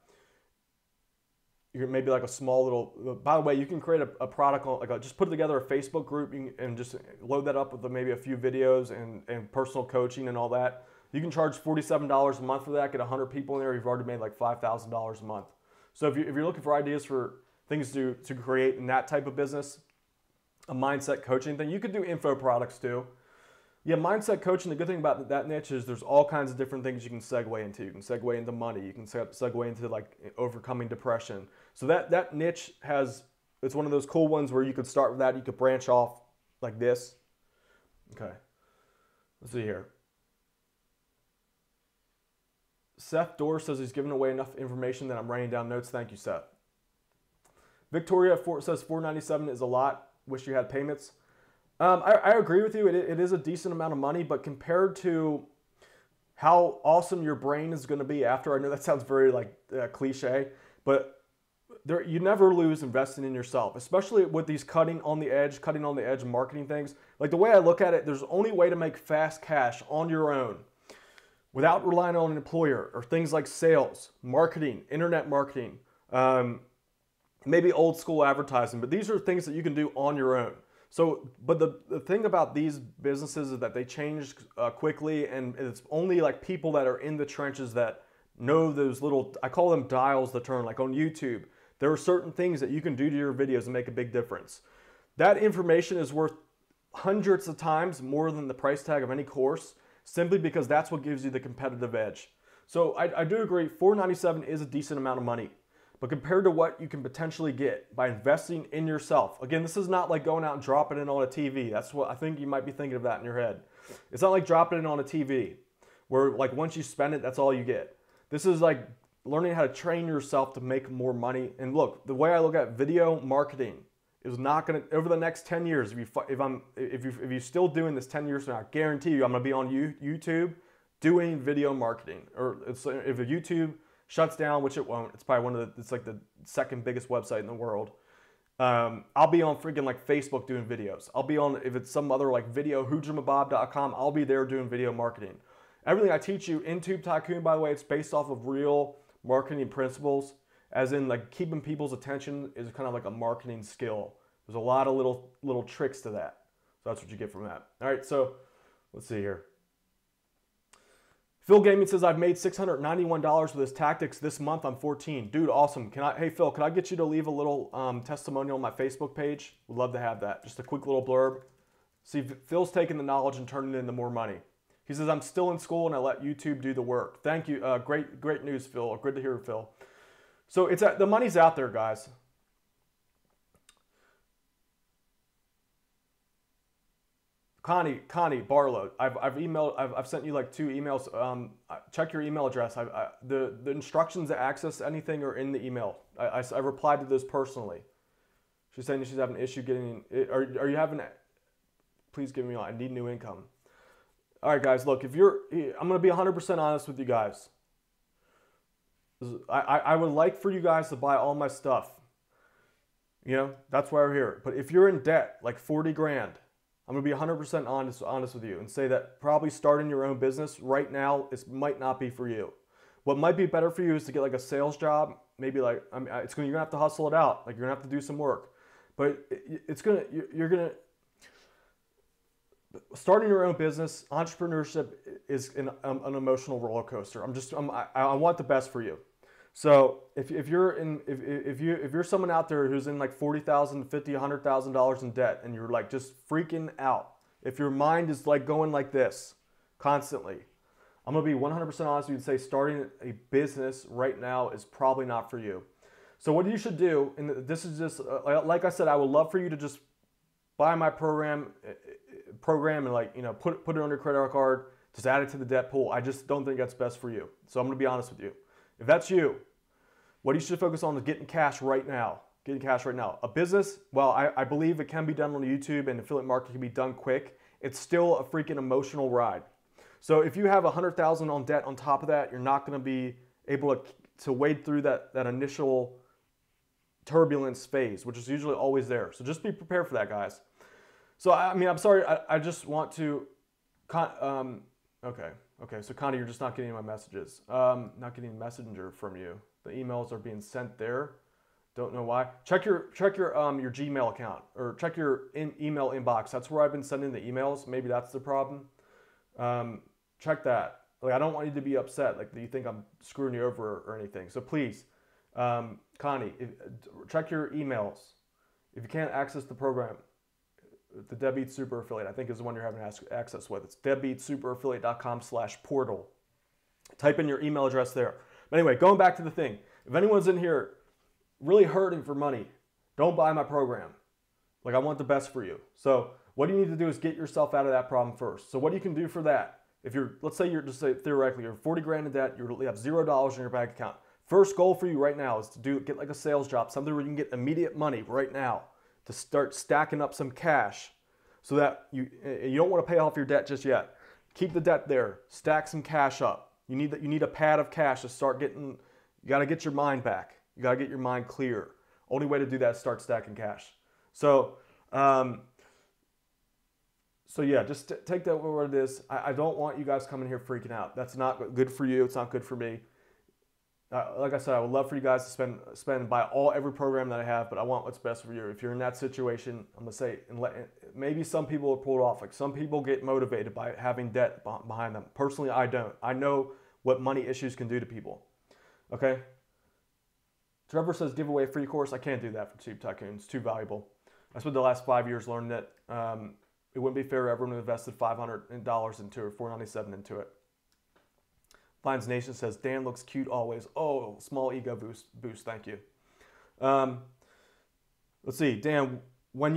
You're maybe like a small little. By the way, you can create a product just put together a Facebook group and just load that up with maybe a few videos and personal coaching and all that. You can charge $47 a month for that. Get 100 people in there. You've already made like $5,000 a month. So if you're looking for ideas for things to create in that type of business, a mindset coaching thing, you could do info products too. Yeah, mindset coaching, the good thing about that niche is there's all kinds of different things you can segue into. You can segue into money. You can segue into like overcoming depression. So that niche it's one of those cool ones where you could start with that. You could branch off like this. Okay, let's see here. Seth Dorr says he's giving away enough information that I'm writing down notes. Thank you, Seth. Victoria says $497 is a lot. Wish you had payments. I agree with you. It is a decent amount of money, but compared to how awesome your brain is going to be after, I know that sounds very cliche, but you never lose investing in yourself, especially with these cutting on the edge marketing things. Like the way I look at it, there's only way to make fast cash on your own without relying on an employer or things like sales, marketing, internet marketing, maybe old school advertising, but these are things that you can do on your own. So, but the thing about these businesses is that they change quickly, and it's only like people that are in the trenches that know those little, I call them dials that turn. Like on YouTube, there are certain things that you can do to your videos and make a big difference. That information is worth hundreds of times more than the price tag of any course, simply because that's what gives you the competitive edge. So I do agree, $497 is a decent amount of money. But compared to what you can potentially get by investing in yourself, again, this is not like going out and dropping it on a TV. That's what I think you might be thinking of that in your head. It's not like dropping it on a TV where like once you spend it, that's all you get. This is like learning how to train yourself to make more money. And look, the way I look at video marketing is not going to, over the next 10 years, if you're still doing this 10 years from now, I guarantee you I'm going to be on YouTube doing video marketing. Or if YouTube shuts down, which it won't. It's probably it's like the second biggest website in the world. I'll be on freaking like Facebook doing videos. I'll be on, if it's some other like video, hoojamabob.com, I'll be there doing video marketing. Everything I teach you in Tube Tycoon, by the way, it's based off of real marketing principles, as in like keeping people's attention is kind of like a marketing skill. There's a lot of little tricks to that. So that's what you get from that. All right, so let's see here. Phil Gaming says, I've made $691 with his tactics this month. I'm 14. Dude, awesome. Hey, Phil, can I get you to leave a little testimonial on my Facebook page? Would love to have that. Just a quick little blurb. See, Phil's taking the knowledge and turning it into more money. He says, I'm still in school and I let YouTube do the work. Thank you. Great news, Phil. Good to hear, Phil. So the money's out there, guys. Connie Barlow, I've sent you like 2 emails. Check your email address. The instructions to access anything are in the email. I replied to this personally. She's saying she's having an issue getting. Are you having? Please give me. I need new income. All right, guys. Look, I'm gonna be 100% honest with you guys. I would like for you guys to buy all my stuff. You know, that's why we're here. But if you're in debt, like 40 grand. I'm going to be 100% honest with you and say that probably starting your own business right now might not be for you. What might be better for you is to get like a sales job. Maybe like, you're going to have to hustle it out. Like you're going to have to do some work. But starting your own business, entrepreneurship is an emotional roller coaster. I want the best for you. So if you're someone out there who's in like $40,000, $50,000, $100,000 in debt, and you're like just freaking out, if your mind is like going like this constantly, I'm gonna be 100% honest with you and say starting a business right now is probably not for you. So what you should do, and this is just like I said, I would love for you to just buy my program and like put it on your credit card, just add it to the debt pool. I just don't think that's best for you. So I'm gonna be honest with you. If that's you, what you should focus on is getting cash right now. Getting cash right now. A business, well, I believe it can be done on YouTube and affiliate marketing can be done quick. It's still a freaking emotional ride. So if you have $100,000 on debt on top of that, you're not going to be able to wade through that initial turbulence phase, which is usually always there. So just be prepared for that, guys. So I'm sorry. I just want to. Okay, so Connie, you're just not getting my messages. Not getting Messenger from you. The emails are being sent there. Don't know why. Check your Gmail account or check your email inbox. That's where I've been sending the emails. Maybe that's the problem. Check that. Like I don't want you to be upset. Like you think I'm screwing you over or anything. So please, Connie, check your emails. If you can't access the program, the Deadbeat Super Affiliate, I think is the one you're having access with. It's deadbeatsuperaffiliate.com/portal. Type in your email address there. But anyway, going back to the thing. If anyone's in here really hurting for money, don't buy my program. Like I want the best for you. So what you need to do is get yourself out of that problem first. So what you can do for that, if let's say theoretically, you're 40 grand in debt, you have $0 in your bank account. First goal for you right now is to get like a sales job, something where you can get immediate money right now, to start stacking up some cash so that you don't want to pay off your debt just yet. Keep the debt there, stack some cash up. You need a pad of cash to start getting, you got to get your mind back. You got to get your mind clear. Only way to do that is start stacking cash. So, yeah, just take that where it is. I don't want you guys coming here freaking out. That's not good for you. It's not good for me. like I said, I would love for you guys to spend buy every program that I have, but I want what's best for you. If you're in that situation, I'm gonna say, maybe some people are pulled off. Like some people get motivated by having debt behind them. Personally, I don't. I know what money issues can do to people. Okay. Trevor says, give away a free course. I can't do that for Tube Tycoon. It's too valuable. I spent the last 5 years learning that it wouldn't be fair to everyone who invested $500 into it, $497 into it. Lions Nation says, Dan looks cute always. Oh, small ego boost. Thank you. Let's see, Dan, when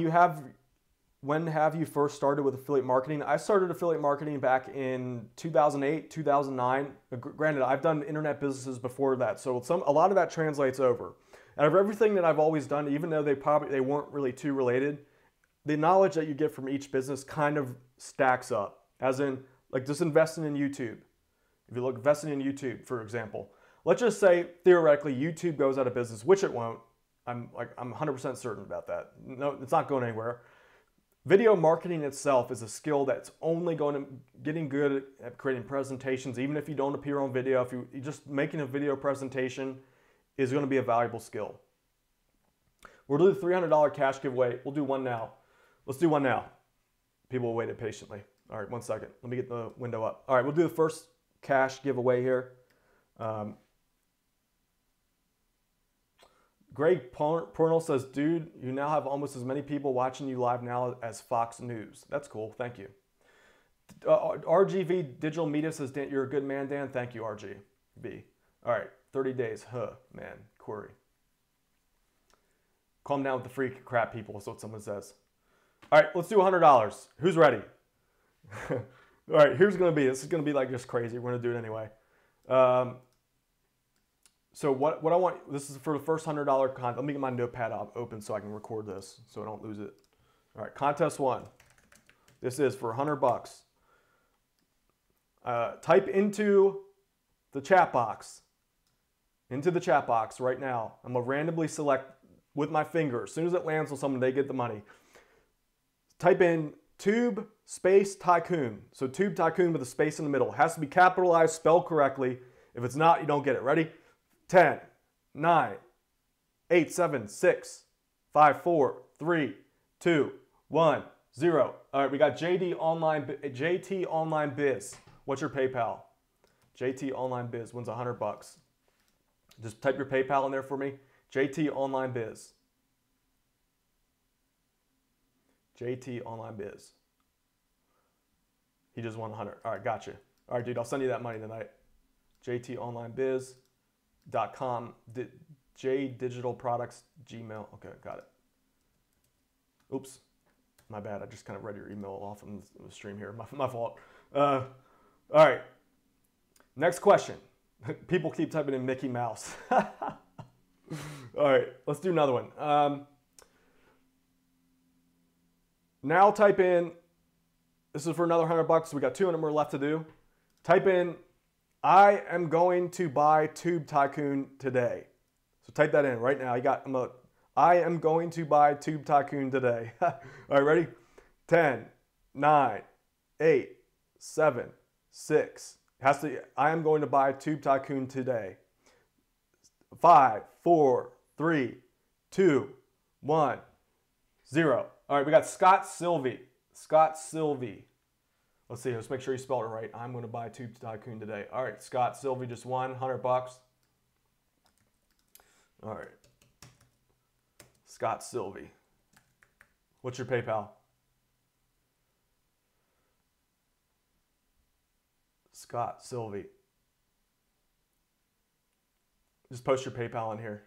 have you first started with affiliate marketing? I started affiliate marketing back in 2008, 2009. Granted, I've done internet businesses before that, so a lot of that translates over. Out of everything that I've always done, even though they weren't really too related, the knowledge that you get from each business kind of stacks up. As in, like just investing in YouTube. If you look investing in YouTube, for example, let's just say theoretically YouTube goes out of business, which it won't. I'm 100% certain about that. No, it's not going anywhere. Video marketing itself is a skill that's only getting good at creating presentations. Even if you don't appear on video, if you just making a video presentation is going to be a valuable skill. We'll do the $300 cash giveaway. We'll do one now. Let's do one now. People waited patiently. All right, 1 second. Let me get the window up. All right, we'll do the first cash giveaway here. Greg Pernell says, dude, you now have almost as many people watching you live now as Fox News. That's cool. Thank you. RGV Digital Media says, Dan, you're a good man, Dan. Thank you, RGV. All right, 30 days. Man, Corey. Calm down with the free crap, people, is what someone says. All right, let's do $100. Who's ready? All right, this is going to be like just crazy. We're going to do it anyway. So what I want, this is for the first $100 content. Let me get my notepad open so I can record this so I don't lose it. All right, contest one. This is for $100. Type into the chat box right now. I'm going to randomly select with my finger. As soon as it lands on someone, they get the money. Type in Tube space Tycoon. So Tube Tycoon with a space in the middle. It has to be capitalized, spelled correctly. If it's not, you don't get it. Ready? 10, 9, 8, 7, 6, 5, 4, 3, 2, 1, 0. All right, we got JT Online Biz. What's your PayPal? JT Online Biz wins $100. Just type your PayPal in there for me. JT Online Biz. JT Online Biz. He just won 100. All right, gotcha. All right, dude, I'll send you that money tonight. JTOnlineBiz.com. J Digital Products Gmail. Okay, got it. Oops, my bad. I just kind of read your email off in the stream here. My fault. All right. Next question. People keep typing in Mickey Mouse. All right, let's do another one. Now type in, this is for another $100. We got 200 more left to do. Type in, I am going to buy Tube Tycoon today. So type that in right now. I am going to buy Tube Tycoon today. All right, ready? 10, 9, 8, 7, 6. I am going to buy Tube Tycoon today. 5, 4, 3, 2, 1, 0. All right, we got Scott Sylvie. Scott Sylvie. Let's see, let's make sure you spelled it right. I'm going to buy Tube Tycoon today. All right, Scott Sylvie just won $100. All right. Scott Sylvie. What's your PayPal? Scott Sylvie. Just post your PayPal in here.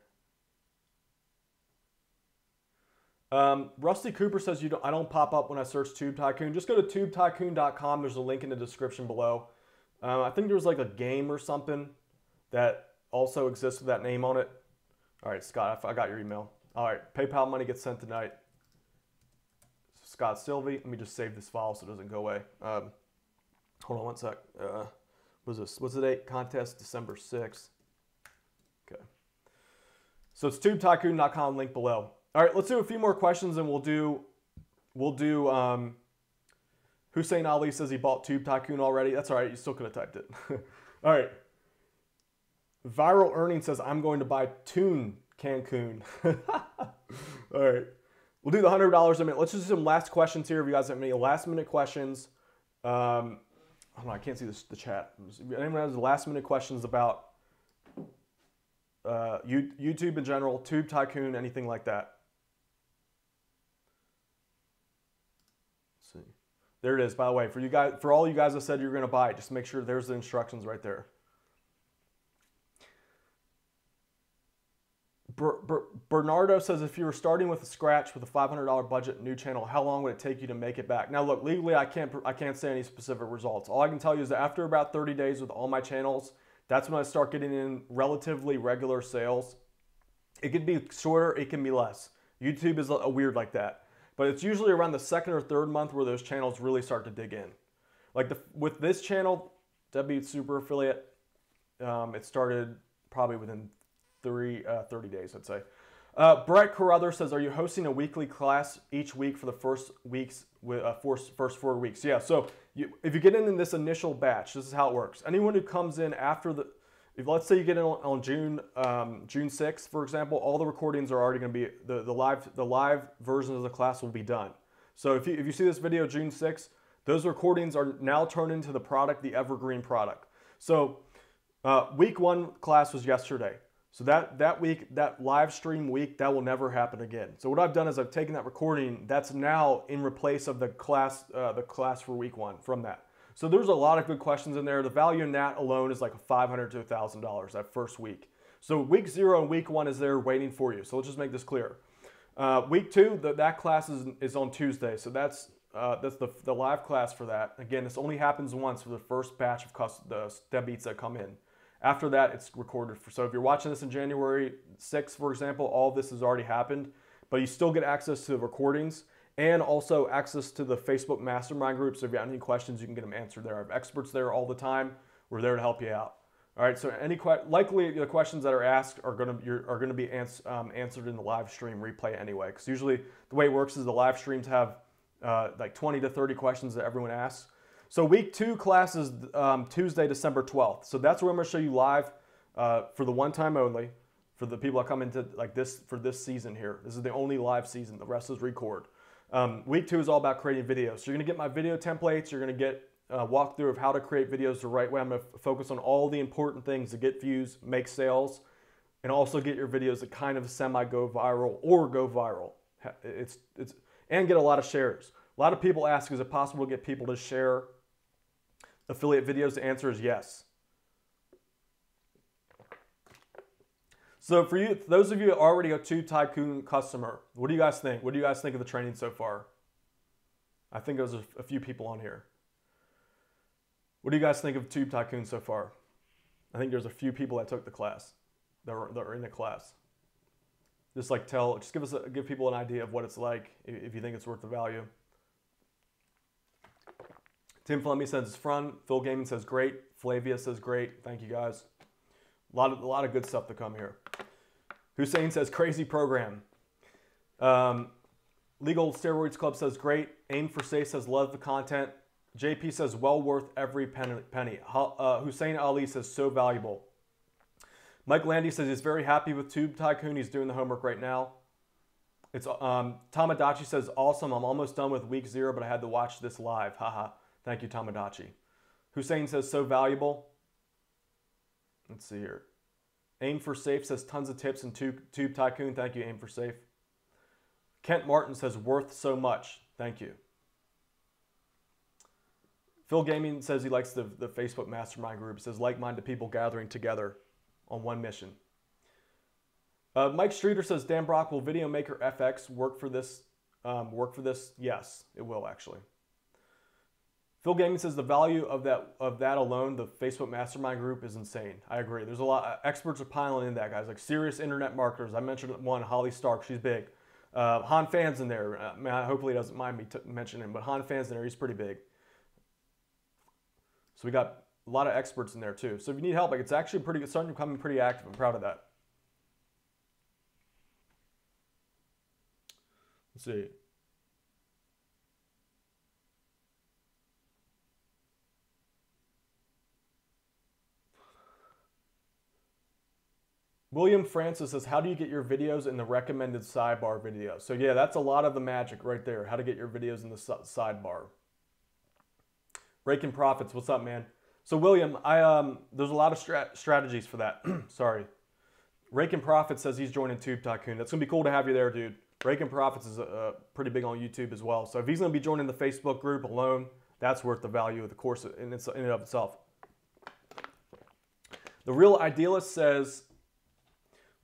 Rusty Cooper says I don't pop up when I search Tube Tycoon. Just go to tubetycoon.com. There's a link in the description below. I think there's like a game or something that also exists with that name on it. All right, Scott, I got your email. All right, PayPal money gets sent tonight. Scott Sylvie. Let me just save this file so it doesn't go away. Hold on 1 sec. What is this? What's the date? Contest December 6th. Okay. So it's tubetycoon.com, link below. All right, let's do a few more questions and we'll do Hussein Ali says he bought Tube Tycoon already. That's all right, you still could have typed it. All right. Viral Earning says, I'm going to buy Tune Cancun. All right. We'll do the $100 a minute. Let's just do some last questions here. If you guys have any last minute questions, I don't know, I can't see the chat. If anyone has last minute questions about YouTube in general, Tube Tycoon, anything like that. Let's see. There it is, by the way. For you guys, for all you guys that said you're going to buy it, just make sure there's the instructions right there. Bernardo says, if you were starting with a scratch with a $500 budget, new channel, how long would it take you to make it back? Now, look, legally, I can't say any specific results. All I can tell you is that after about 30 days with all my channels, that's when I start getting in relatively regular sales. It could be shorter, it can be less. YouTube is a weird like that. But it's usually around the second or third month where those channels really start to dig in. Like with this channel, W Super Affiliate, it started probably within 30 days, I'd say. Brett Carruthers says, are you hosting a weekly class each week for the first 4 weeks? Yeah, so if you get in this initial batch, this is how it works. Anyone who comes in after if let's say you get in on June 6th, for example, all the recordings are already going to be, the live version of the class will be done. So if you see this video June 6th, those recordings are now turned into the product, the evergreen product. So week 1 class was yesterday. So that week, that live stream week, that will never happen again. So what I've done is I've taken that recording that's now in replace of the class for week 1 from that. So there's a lot of good questions in there. The value in that alone is like $500 to $1,000 that first week. So week 0 and week 1 is there waiting for you. So let's just make this clear. Week 2, that class is on Tuesday. So that's the live class for that. Again, this only happens once for the first batch of the step beats that come in. After that, it's recorded. So if you're watching this in January 6th, for example, all of this has already happened, but you still get access to the recordings and also access to the Facebook mastermind group. So if you have any questions, you can get them answered there. I have experts there all the time. We're there to help you out. All right, so likely the questions that are asked are going to be answered in the live stream replay anyway, because usually the way it works is the live streams have like 20 to 30 questions that everyone asks. So week 2 class is Tuesday, December 12th. So that's where I'm going to show you live for the one time only, for the people that come into like this for this season here. This is the only live season. The rest is record. Week 2 is all about creating videos. So you're going to get my video templates. You're going to get a walkthrough of how to create videos the right way. I'm going to focus on all the important things to get views, make sales, and also get your videos that kind of semi-go viral or go viral. And get a lot of shares. A lot of people ask, is it possible to get people to share affiliate videos? The answer is yes. So for you, those of you already a Tube Tycoon customer, what do you guys think? What do you guys think of the training so far? I think there's a few people on here. What do you guys think of Tube Tycoon so far? I think there's a few people that took the class, that are in the class. Just give people an idea of what it's like if you think it's worth the value. Tim Fleming says it's fun. Phil Gaming says great. Flavia says great. Thank you guys. A lot of good stuff to come here. Hussein says crazy program. Legal Steroids Club says great. Aim for Safe says love the content. JP says well worth every penny. Hussein Ali says so valuable. Mike Landy says he's very happy with Tube Tycoon. He's doing the homework right now. It's Tamadachi says awesome. I'm almost done with week 0, but I had to watch this live. Haha. Thank you, Tamadachi. Hussein says so valuable. Let's see here. Aim for Safe says tons of tips in Tube Tycoon. Thank you, Aim for Safe. Kent Martin says worth so much. Thank you. Phil Gaming says he likes the Facebook mastermind group. He says like-minded people gathering together on one mission. Mike Streeter says, Dan Brock, will Video Maker FX work for this? Yes, it will actually. Phil Gaming says the value of that alone, the Facebook Mastermind group, is insane. I agree. There's a lot. Experts are piling in that, guys. Like serious internet marketers. I mentioned one, Holly Stark. She's big. Han Fan's in there. Hopefully he doesn't mind me mentioning him, but Han Fan's in there. He's pretty big. So we got a lot of experts in there too. So if you need help, like it's actually it's starting to become pretty active. I'm proud of that. Let's see. William Francis says, how do you get your videos in the recommended sidebar video? So yeah, that's a lot of the magic right there. How to get your videos in the sidebar. Raking Profits, what's up, man? So William, there's a lot of strategies for that. Sorry. Raking Profits says he's joining Tube Tycoon. That's gonna be cool to have you there, dude. Raking Profits is pretty big on YouTube as well. So if he's gonna be joining the Facebook group alone, that's worth the value of the course in and of itself. The Real Idealist says,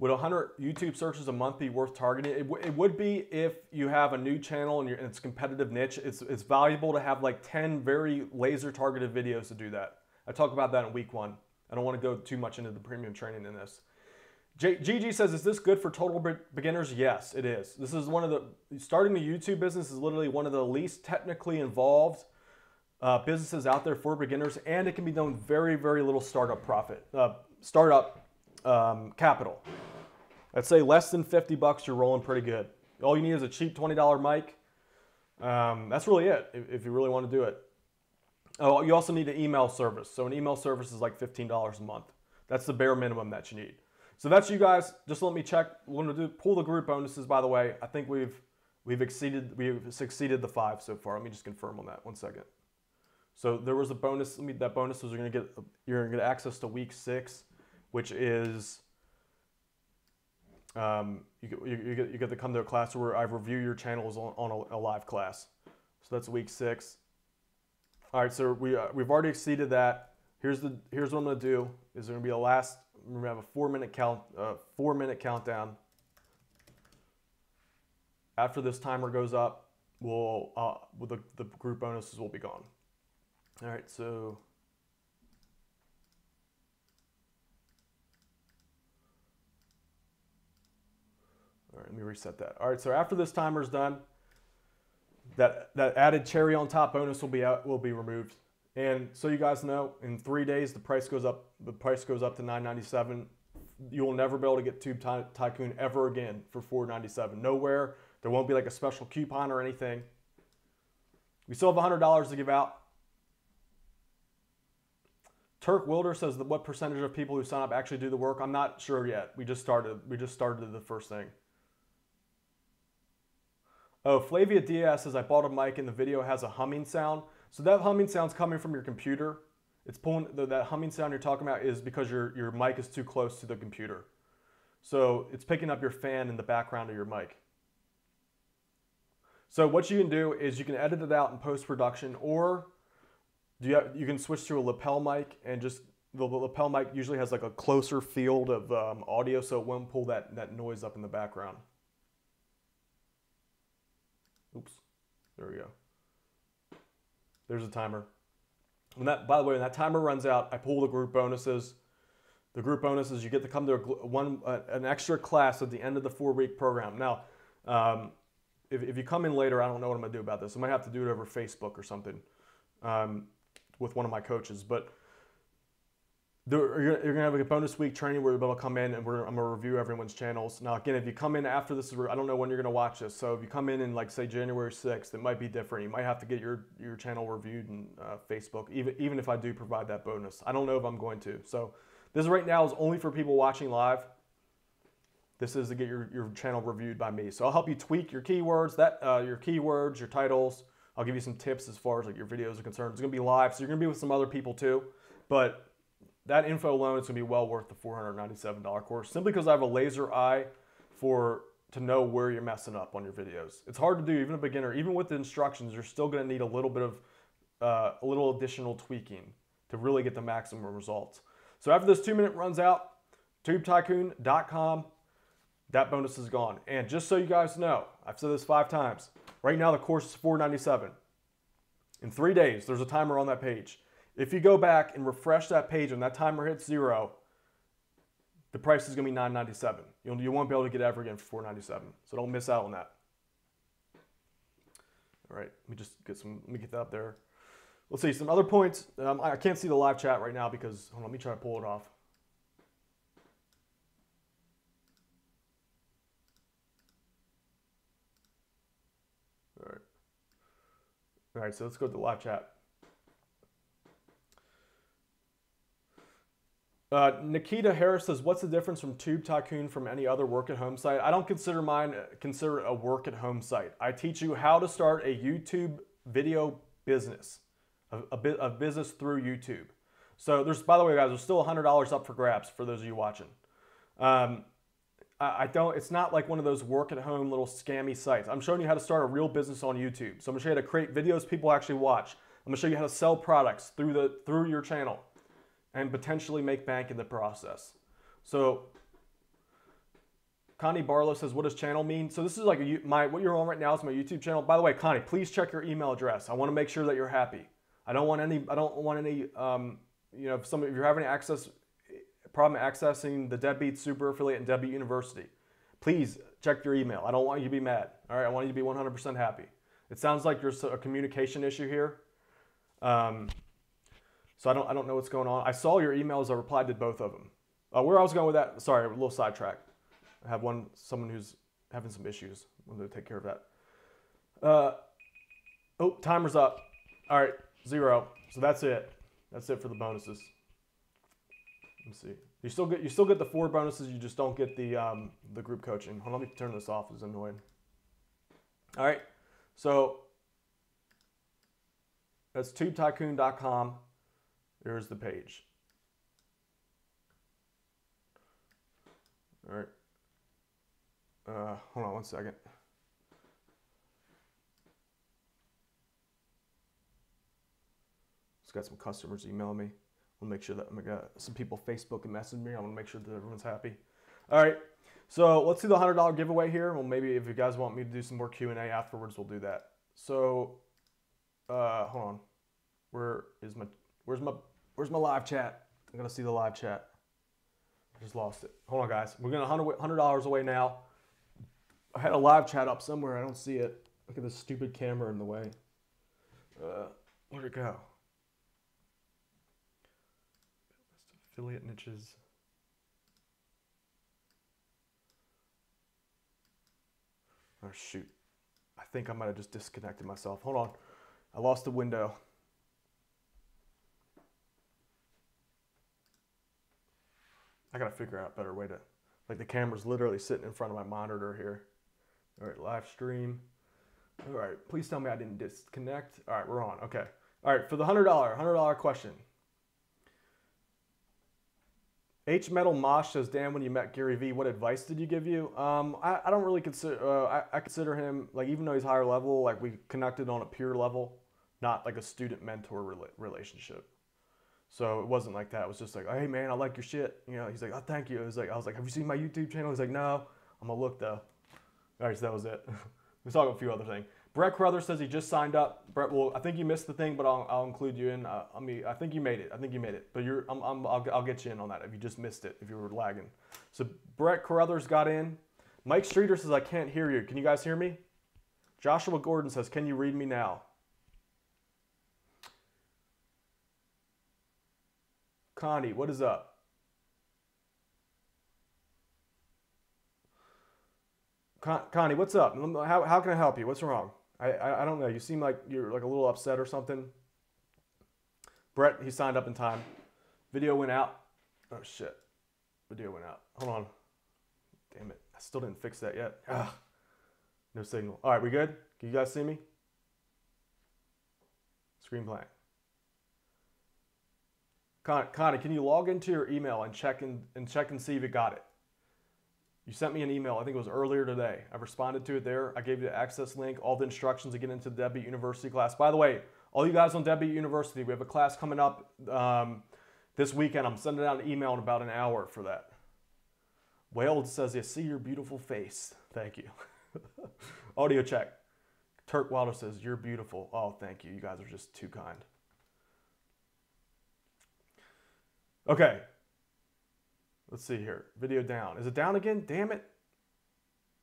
would 100 YouTube searches a month be worth targeting? It would be if you have a new channel and it's a competitive niche. It's valuable to have like 10 very laser targeted videos to do that. I talk about that in week 1. I don't want to go too much into the premium training in this. Gigi says, is this good for total beginners? Yes, it is. This is one of the, starting the YouTube business is literally one of the least technically involved businesses out there for beginners, and it can be done with very, very little startup capital. I'd say less than 50 bucks, you're rolling pretty good. All you need is a cheap $20 mic. That's really it if you really want to do it. Oh, you also need an email service. So an email service is like $15 a month. That's the bare minimum that you need. So that's you guys. Just let me check. We're going to pull the group bonuses, by the way. I think we've succeeded the 5 so far. Let me just confirm on that. 1 second. So there was a bonus. That bonus was you're going to get access to week 6, which is you get to come to a class where I review your channels on a live class. So that's week 6. All right, so we've already exceeded that. Here's what I'm going to do. Is there going to be a last? We're going to have a 4-minute countdown. After this timer goes up, the group bonuses will be gone. All right, so. All right, let me reset that. All right, so after this timer is done, that added cherry on top bonus will be removed. And so you guys know, in 3 days the price goes up. The price goes up to $9.97. You will never be able to get Tube Tycoon ever again for $4.97. Nowhere. There won't be like a special coupon or anything. We still have $100 to give out. Turk Wilder says that what percentage of people who sign up actually do the work? I'm not sure yet. We just started the first thing. Oh, Flavia Diaz says, I bought a mic and the video has a humming sound. So that humming sound's coming from your computer. It's pulling, that humming sound you're talking about is because your mic is too close to the computer. So it's picking up your fan in the background of your mic. So what you can do is you can edit it out in post-production, or you can switch to a lapel mic, and just the lapel mic usually has like a closer field of audio, so it won't pull that noise up in the background. Oops, there we go. There's a timer. By the way, when that timer runs out, I pull the group bonuses. The group bonuses, you get to come to an extra class at the end of the 4-week program. Now, if you come in later, I don't know what I'm gonna do about this. I might have to do it over Facebook or something with one of my coaches. But you're gonna have a bonus week training where you're able to come in, and I'm gonna review everyone's channels. Now, again, if you come in after this, I don't know when you're gonna watch this. So if you come in like say January 6th, it might be different. You might have to get your channel reviewed in Facebook, even if I do provide that bonus. I don't know if I'm going to. So this right now is only for people watching live. This is to get your channel reviewed by me. So I'll help you tweak your keywords, your titles. I'll give you some tips as far as like your videos are concerned. It's gonna be live, so you're gonna be with some other people too. But that info alone is gonna be well worth the $497 course, simply because I have a laser eye to know where you're messing up on your videos. It's hard to do, even a beginner. Even with the instructions, you're still gonna need a little bit of a little additional tweaking to really get the maximum results. So after this 2-minute runs out, tubetycoon.com, that bonus is gone. And just so you guys know, I've said this 5 times, right now the course is $497. In 3 days, there's a timer on that page. If you go back and refresh that page and that timer hits 0, the price is gonna be $9.97. You won't be able to get it ever again for $4.97. So don't miss out on that. All right, let me get that up there. Let's see, some other points. I can't see the live chat right now because, hold on, let me try to pull it off. All right, so let's go to the live chat. Nikita Harris says, what's the difference from Tube Tycoon from any other work-at-home site? I don't consider mine a work-at-home site. I teach you how to start a YouTube video business, a business through YouTube. So there's, by the way, guys, there's still $100 up for grabs for those of you watching. It's not like one of those work-at-home little scammy sites. I'm showing you how to start a real business on YouTube. So I'm gonna show you how to create videos people actually watch. I'm gonna show you how to sell products through your channel and potentially make bank in the process. So Connie Barlow says, what does channel mean? So this is like what you're on right now is my YouTube channel. By the way, Connie, please check your email address. I want to make sure that you're happy. I don't want any, you know, if you're having problem accessing the Deadbeat Super Affiliate and Deadbeat University, please check your email. I don't want you to be mad. All right, I want you to be 100% happy. It sounds like there's a communication issue here. So I don't know what's going on. I saw your emails. I replied to both of them. Where I was going with that, sorry, a little sidetrack. I have someone who's having some issues. I'm going to take care of that. Oh, timer's up. All right, 0. So that's it. That's it for the bonuses. Let me see. You still get the 4 bonuses. You just don't get the group coaching. Hold on, let me turn this off. It's annoying. All right, so that's tubetycoon.com. There's the page. All right. Hold on one second. Just got some customers emailing me. I'll make sure that I got some people Facebook and message me. I want to make sure that everyone's happy. All right. So let's do the $100 giveaway here. Well, maybe if you guys want me to do some more Q&A afterwards, we'll do that. So, hold on. Where's my live chat? I'm gonna see the live chat. I just lost it. Hold on, guys. We're gonna $100 away now. I had a live chat up somewhere. I don't see it. Look at this stupid camera in the way. Where'd it go? Affiliate niches. Oh shoot. I think I might have just disconnected myself. Hold on. I lost the window. I gotta figure out a better way to, like the camera's literally sitting in front of my monitor here. All right, live stream. All right, please tell me I didn't disconnect. All right, we're on, okay. All right, for the $100 question. H Metal Mosh says, Dan, when you met Gary Vee, what advice did you give you? I don't really consider, I consider him, like even though he's higher level, like we connected on a peer level, not like a student-mentor relationship. So it wasn't like that. It was just like, oh, hey man, I like your shit. You know, he's like, oh, thank you. I was like, have you seen my YouTube channel? He's like, no. I'm gonna look though. All right, so that was it. We'll talk about a few other things. Brett Carruthers says he just signed up. Brett, well, I think you missed the thing, but I'll include you in. I think you made it. I think you made it. But I'll get you in on that if you just missed it, if you were lagging. So Brett Carruthers got in. Mike Streeter says, I can't hear you. Can you guys hear me? Joshua Gordon says, can you read me now? Connie, what is up? Connie, what's up? How can I help you? What's wrong? I don't know. You seem like you're like a little upset or something. Brett, he signed up in time. Video went out. Oh, shit. Video went out. Hold on. Damn it. I still didn't fix that yet. Ugh. No signal. All right, we good? Can you guys see me? Screen blank. Connie, can you log into your email and check and see if you got it? You sent me an email, I think it was earlier today. I responded to it there. I gave you the access link, all the instructions to get into the Deadbeat University class. By the way, all you guys on Deadbeat University, we have a class coming up this weekend. I'm sending out an email in about an hour for that. Whale says, yeah, see your beautiful face. Thank you. Audio check. Turk Wilder says, you're beautiful. Oh, thank you. You guys are just too kind. Okay. Let's see here. Video down. Is it down again? Damn it.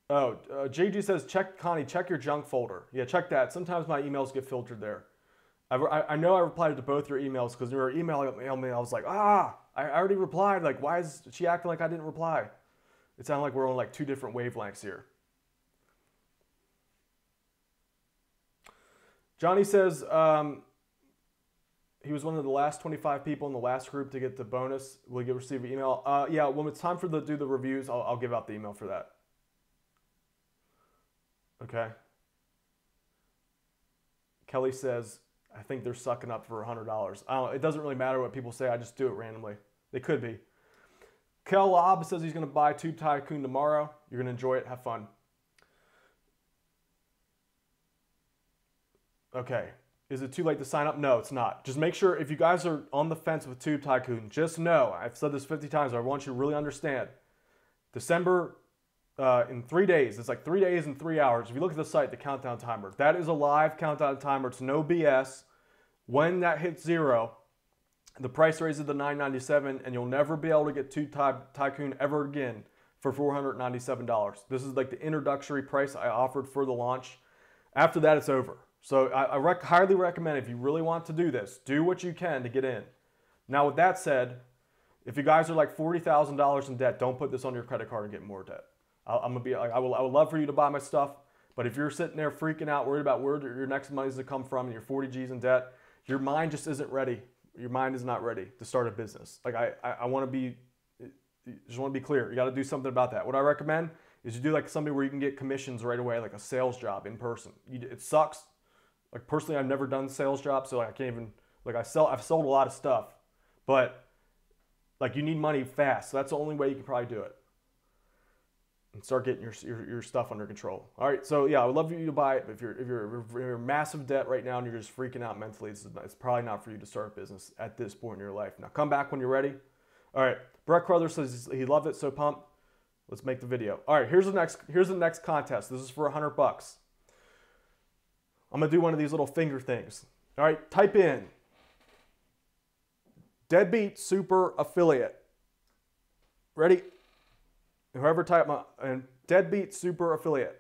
Oh, JG says, Connie, check your junk folder. Yeah, check that. Sometimes my emails get filtered there. I know I replied to both your emails because you were emailing me. I was like, I already replied. Like, why is she acting like I didn't reply? It sounded like we're on like 2 different wavelengths here. Johnny says, He was one of the last 25 people in the last group to get the bonus. Will you receive an email? Yeah, when it's time for the do the reviews, I'll give out the email for that. Okay. Kelly says, I think they're sucking up for $100. It doesn't really matter what people say. I just do it randomly. They could be. Kel Lobb says he's going to buy Tube Tycoon tomorrow. You're going to enjoy it. Have fun. Okay. Is it too late to sign up? No, it's not. Just make sure if you guys are on the fence with Tube Tycoon, just know, I've said this 50 times, I want you to really understand. December, in 3 days, it's like 3 days and 3 hours. If you look at the site, the countdown timer, that is a live countdown timer. It's no BS. When that hits 0, the price raises to $9.97, and you'll never be able to get Tube Tycoon ever again for $497. This is like the introductory price I offered for the launch. After that, it's over. So I highly recommend, if you really want to do this, do what you can to get in. Now, with that said, if you guys are like $40,000 in debt, don't put this on your credit card and get more debt. I'm gonna be like, I would love for you to buy my stuff, but if you're sitting there freaking out, worried about where your next money is to come from, and you're 40 G's in debt, your mind just isn't ready. Your mind is not ready to start a business. Like I want to be, just want to be clear. You got to do something about that. What I recommend is you do like something where you can get commissions right away, like a sales job in person. It sucks. Like personally, I've never done sales jobs, so I can't even, like I've sold a lot of stuff, but like you need money fast. So that's the only way you can probably do it. And start getting your stuff under control. All right, so yeah, I would love for you to buy it, but if you're in massive debt right now and you're just freaking out mentally, it's probably not for you to start a business at this point in your life. Now come back when you're ready. All right, Brett Crothers says he loved it, so pumped. Let's make the video. All right, here's the next contest. This is for $100. I'm gonna do one of these little finger things. All right, type in Deadbeat Super Affiliate. Ready? Whoever type and Deadbeat Super Affiliate.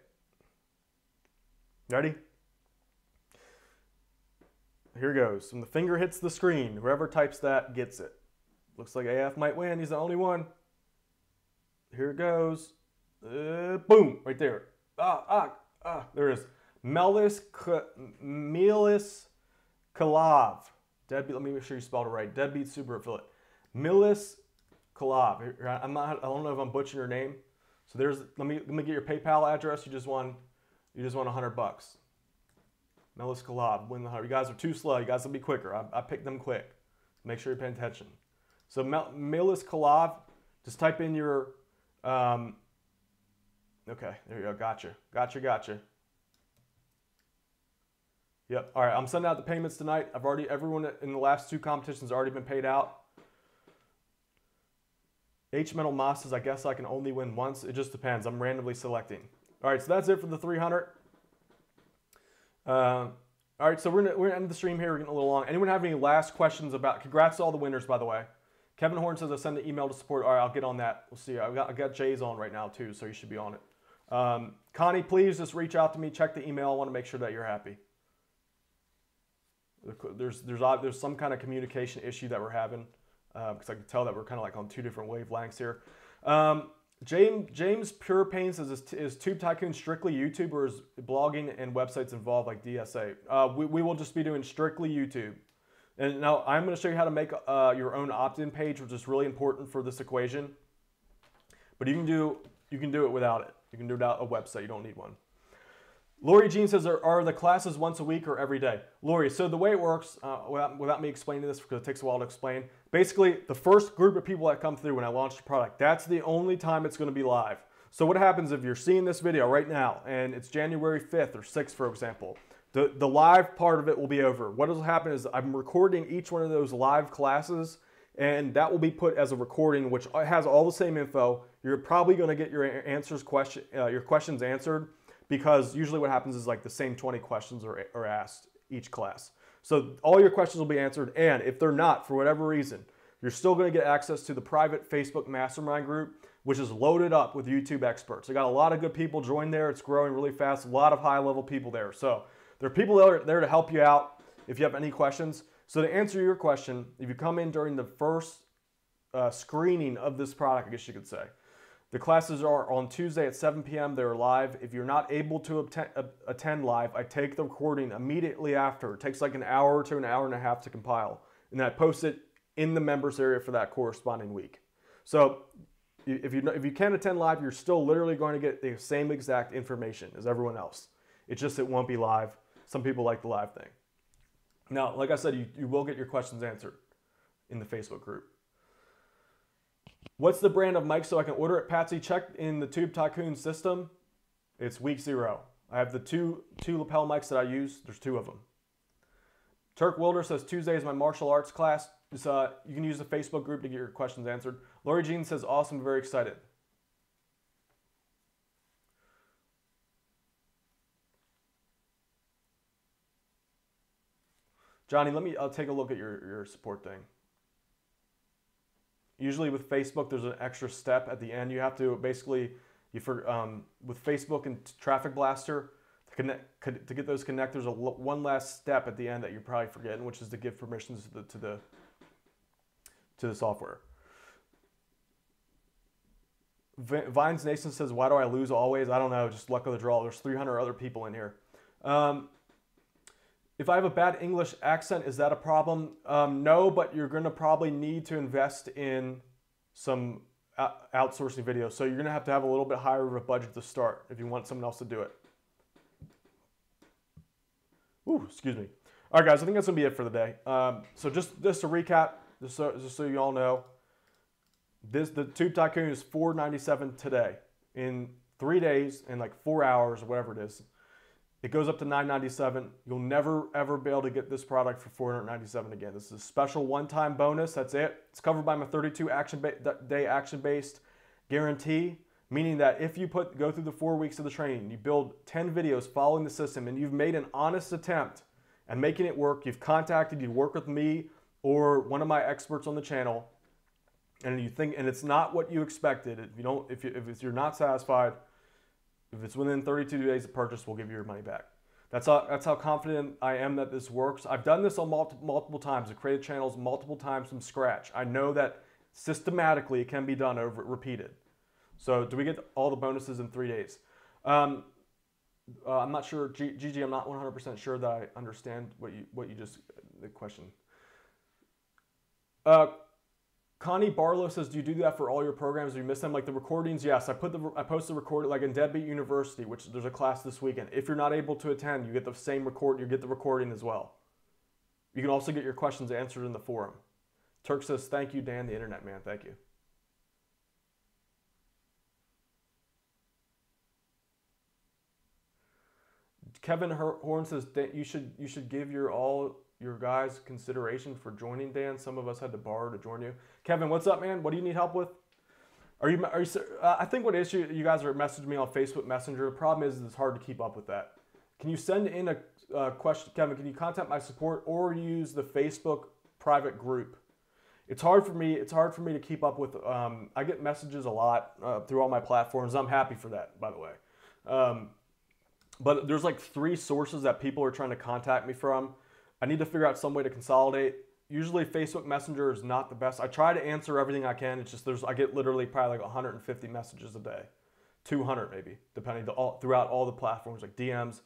Ready? Here goes. When the finger hits the screen, whoever types that gets it. Looks like AF might win. He's the only one. Here it goes. Boom! Right there. There it is. Melis Kalav. Deadbeat. Let me make sure you spelled it right. Deadbeat Super Affiliate. Melis Kalav. I don't know if I'm butchering your name. So there's. Let me get your PayPal address. You just won $100. Melis Kalav. Win the 100. You guys are too slow. You guys will be quicker. I picked them quick. Make sure you're paying attention. So Melis Kalav. Just type in your. Okay. There you go. Gotcha. Yep. All right. I'm sending out the payments tonight. Everyone in the last 2 competitions has already been paid out. H Metal Moss says, I guess I can only win once. It just depends. I'm randomly selecting. All right. So that's it for the 300. All right. So we're gonna end the stream here. We're getting a little long. Anyone have any last questions about? Congrats to all the winners, by the way. Kevin Horn says I send an email to support. All right. I'll get on that. We'll see. I got Jay's on right now too, so you should be on it. Connie, please just reach out to me. Check the email. I want to make sure that you're happy. There's some kind of communication issue that we're having because I can tell that we're kind of like on 2 different wavelengths here. James Pure Pain says, is Tube Tycoon strictly YouTube, or is blogging and websites involved like DSA? We will just be doing strictly YouTube. And now I'm going to show you how to make your own opt-in page, which is really important for this equation. But you can do it without it. You can do it without a website. You don't need one. Lori Jean says, are the classes once a week or every day? Lori, so the way it works, without me explaining this, because it takes a while to explain, basically the first group of people that come through when I launch the product, that's the only time it's going to be live. So what happens if you're seeing this video right now and it's January 5th or 6th, for example, the live part of it will be over. What will happen is I'm recording each one of those live classes, and that will be put as a recording, which has all the same info. You're probably going to get your questions answered, because usually what happens is like the same 20 questions are asked each class. So all your questions will be answered, and if they're not, for whatever reason, you're still going to get access to the private Facebook mastermind group, which is loaded up with YouTube experts. I got a lot of good people join there. It's growing really fast. A lot of high-level people there. So there are people that are there to help you out if you have any questions. So to answer your question, if you come in during the first screening of this product, I guess you could say, the classes are on Tuesday at 7 p.m. They're live. If you're not able to attend live, I take the recording immediately after. It takes like an hour to an hour and a half to compile. and then I post it in the members area for that corresponding week. So if you can attend live, you're still literally going to get the same exact information as everyone else. It's just it won't be live. Some people like the live thing. Now, like I said, you will get your questions answered in the Facebook group. What's the brand of mic so I can order it, Patsy? Check in the Tube Tycoon system. It's week 0. I have the two lapel mics that I use. There's 2 of them. Turk Wilder says Tuesday is my martial arts class. You can use the Facebook group to get your questions answered. Lori Jean says awesome, very excited. Johnny, I'll take a look at your support thing. Usually with Facebook, there's an extra step at the end. You have to basically, with Facebook and Traffic Blaster, to get those connect, there's one last step at the end that you're probably forgetting, which is to give permissions to the software. Vines Nation says, why do I lose always? I don't know, just luck of the draw. There's 300 other people in here. If I have a bad English accent, is that a problem? No, but you're going to probably need to invest in some outsourcing videos. So you're going to have a little bit higher of a budget to start if you want someone else to do it. Ooh, excuse me. All right, guys, I think that's going to be it for the day. So just to recap, just so you all know, the Tube Tycoon is $497 today. In 3 days, in like 4 hours or whatever it is, it goes up to $997. You'll never, ever be able to get this product for $497 again. This is a special one-time bonus. That's it. It's covered by my 32-day action-based guarantee, meaning that if you go through the 4 weeks of the training, you build 10 videos following the system, and you've made an honest attempt at making it work, you've worked with me or one of my experts on the channel, and it's not what you expected. If you're not satisfied, if it's within 32 days of purchase, we'll give you your money back. That's how confident I am that this works. I've done this on multiple times. I've created channels multiple times from scratch. I know that systematically it can be done repeated. So do we get all the bonuses in 3 days? I'm not sure, Gigi, I'm not 100% sure that I understand the question. Connie Barlow says, do you do that for all your programs? Do you miss them? Like the recordings? Yes, I post the recording, like in Deadbeat University, which there's a class this weekend. If you're not able to attend, you get the same you get the recording as well. You can also get your questions answered in the forum. Turk says, thank you, Dan, the internet man. Thank you. Kevin Horn says, you should give your guys consideration for joining, Dan. Some of us had to borrow to join you. Kevin, what's up, man? What do you need help with? I think what issue you guys are messaging me on Facebook Messenger. The problem is it's hard to keep up with that. Can you send in a question, Kevin? Can you contact my support or use the Facebook private group? It's hard for me to keep up with. I get messages a lot through all my platforms. I'm happy for that, by the way. But there's like 3 sources that people are trying to contact me from. I need to figure out some way to consolidate. Usually Facebook Messenger is not the best. I try to answer everything I can. It's just I get literally probably like 150 messages a day. 200 maybe, depending throughout all the platforms like DMs.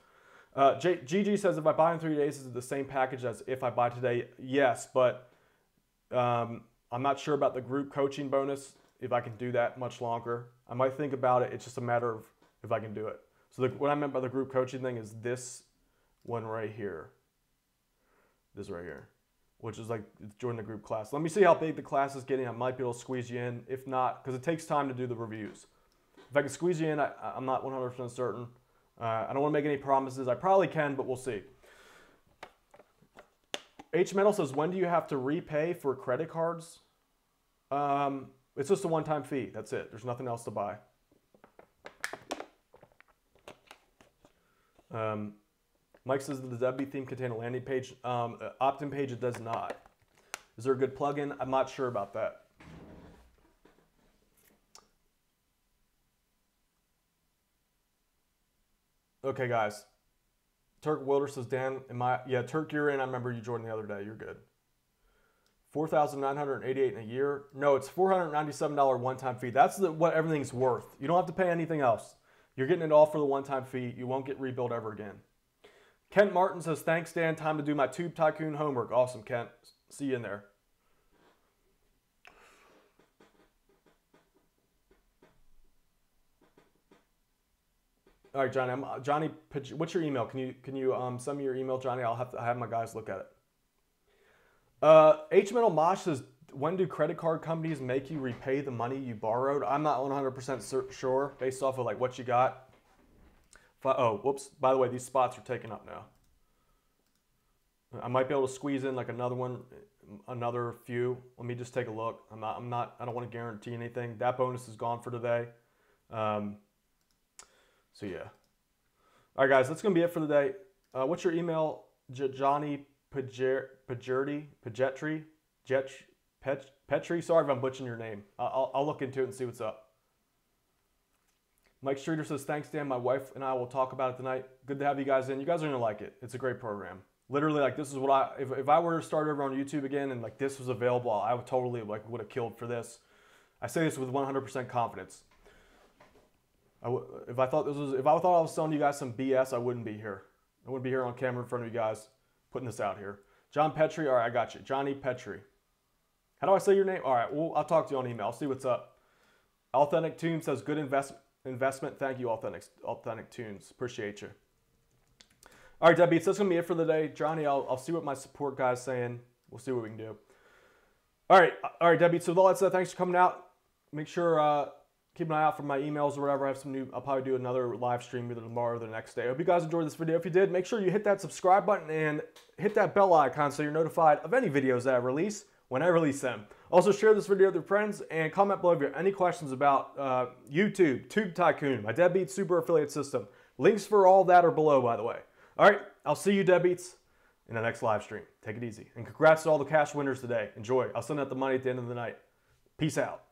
Gigi says, if I buy in 3 days, is it the same package as if I buy today? Yes, but I'm not sure about the group coaching bonus, if I can do that much longer. I might think about it. It's just a matter of if I can do it. So what I meant by the group coaching thing is this one right here. This right here, which is like join the group class. Let me see how big the class is getting. I might be able to squeeze you in. If not, because it takes time to do the reviews. If I can squeeze you in, I'm not 100% certain. I don't want to make any promises. I probably can, but we'll see. H Metal says, when do you have to repay for credit cards? It's just a one-time fee. That's it. There's nothing else to buy. Mike says, the Debbie theme contain a landing page? Opt-in page, it does not. Is there a good plugin? I'm not sure about that. Okay, guys. Turk Wilder says, Dan, yeah, Turk, you're in. I remember you joined the other day. You're good. $4,988 in a year. No, it's $497 one-time fee. That's what everything's worth. You don't have to pay anything else. You're getting it all for the one-time fee. You won't get rebuilt ever again. Kent Martin says, thanks, Dan. Time to do my Tube Tycoon homework. Awesome, Kent. See you in there. All right, Johnny. Johnny, what's your email? Can you send me your email, Johnny? I have my guys look at it. H Metal Mosh says, when do credit card companies make you repay the money you borrowed? I'm not 100% sure based off of like what you got. Oh, whoops. By the way, these spots are taken up now. I might be able to squeeze in like another few. Let me just take a look. I don't want to guarantee anything. That bonus is gone for today. So yeah. All right, guys, that's going to be it for the day. What's your email? Johnny Petri? Sorry if I'm butchering your name. I'll look into it and see what's up. Mike Streeter says, thanks, Dan. My wife and I will talk about it tonight. Good to have you guys in. You guys are going to like it. It's a great program. Literally, like, this is what if I were to start over on YouTube again and like this was available, I would totally like would have killed for this. I say this with 100% confidence. If I thought I was selling you guys some BS, I wouldn't be here. I wouldn't be here on camera in front of you guys putting this out here. John Petri, all right, I got you. Johnny Petri. How do I say your name? All right, well, I'll talk to you on email. I'll see what's up. Authentic Tunes says, good investment. Thank you, Authentic Tunes. Appreciate you. All right, Deadbeats, that's going to be it for the day. Johnny, I'll see what my support guy's saying. We'll see what we can do. All right, Deadbeats, so with all that said, thanks for coming out. Make sure, keep an eye out for my emails or whatever. I have some new, I'll probably do another live stream either tomorrow or the next day. I hope you guys enjoyed this video. If you did, make sure you hit that subscribe button and hit that bell icon so you're notified of any videos that I release when I release them. Also, share this video with your friends and comment below if you have any questions about YouTube, Tube Tycoon, my Deadbeat Super Affiliate System. Links for all that are below, by the way. All right, I'll see you, Deadbeats, in the next live stream. Take it easy. And congrats to all the cash winners today. Enjoy. I'll send out the money at the end of the night. Peace out.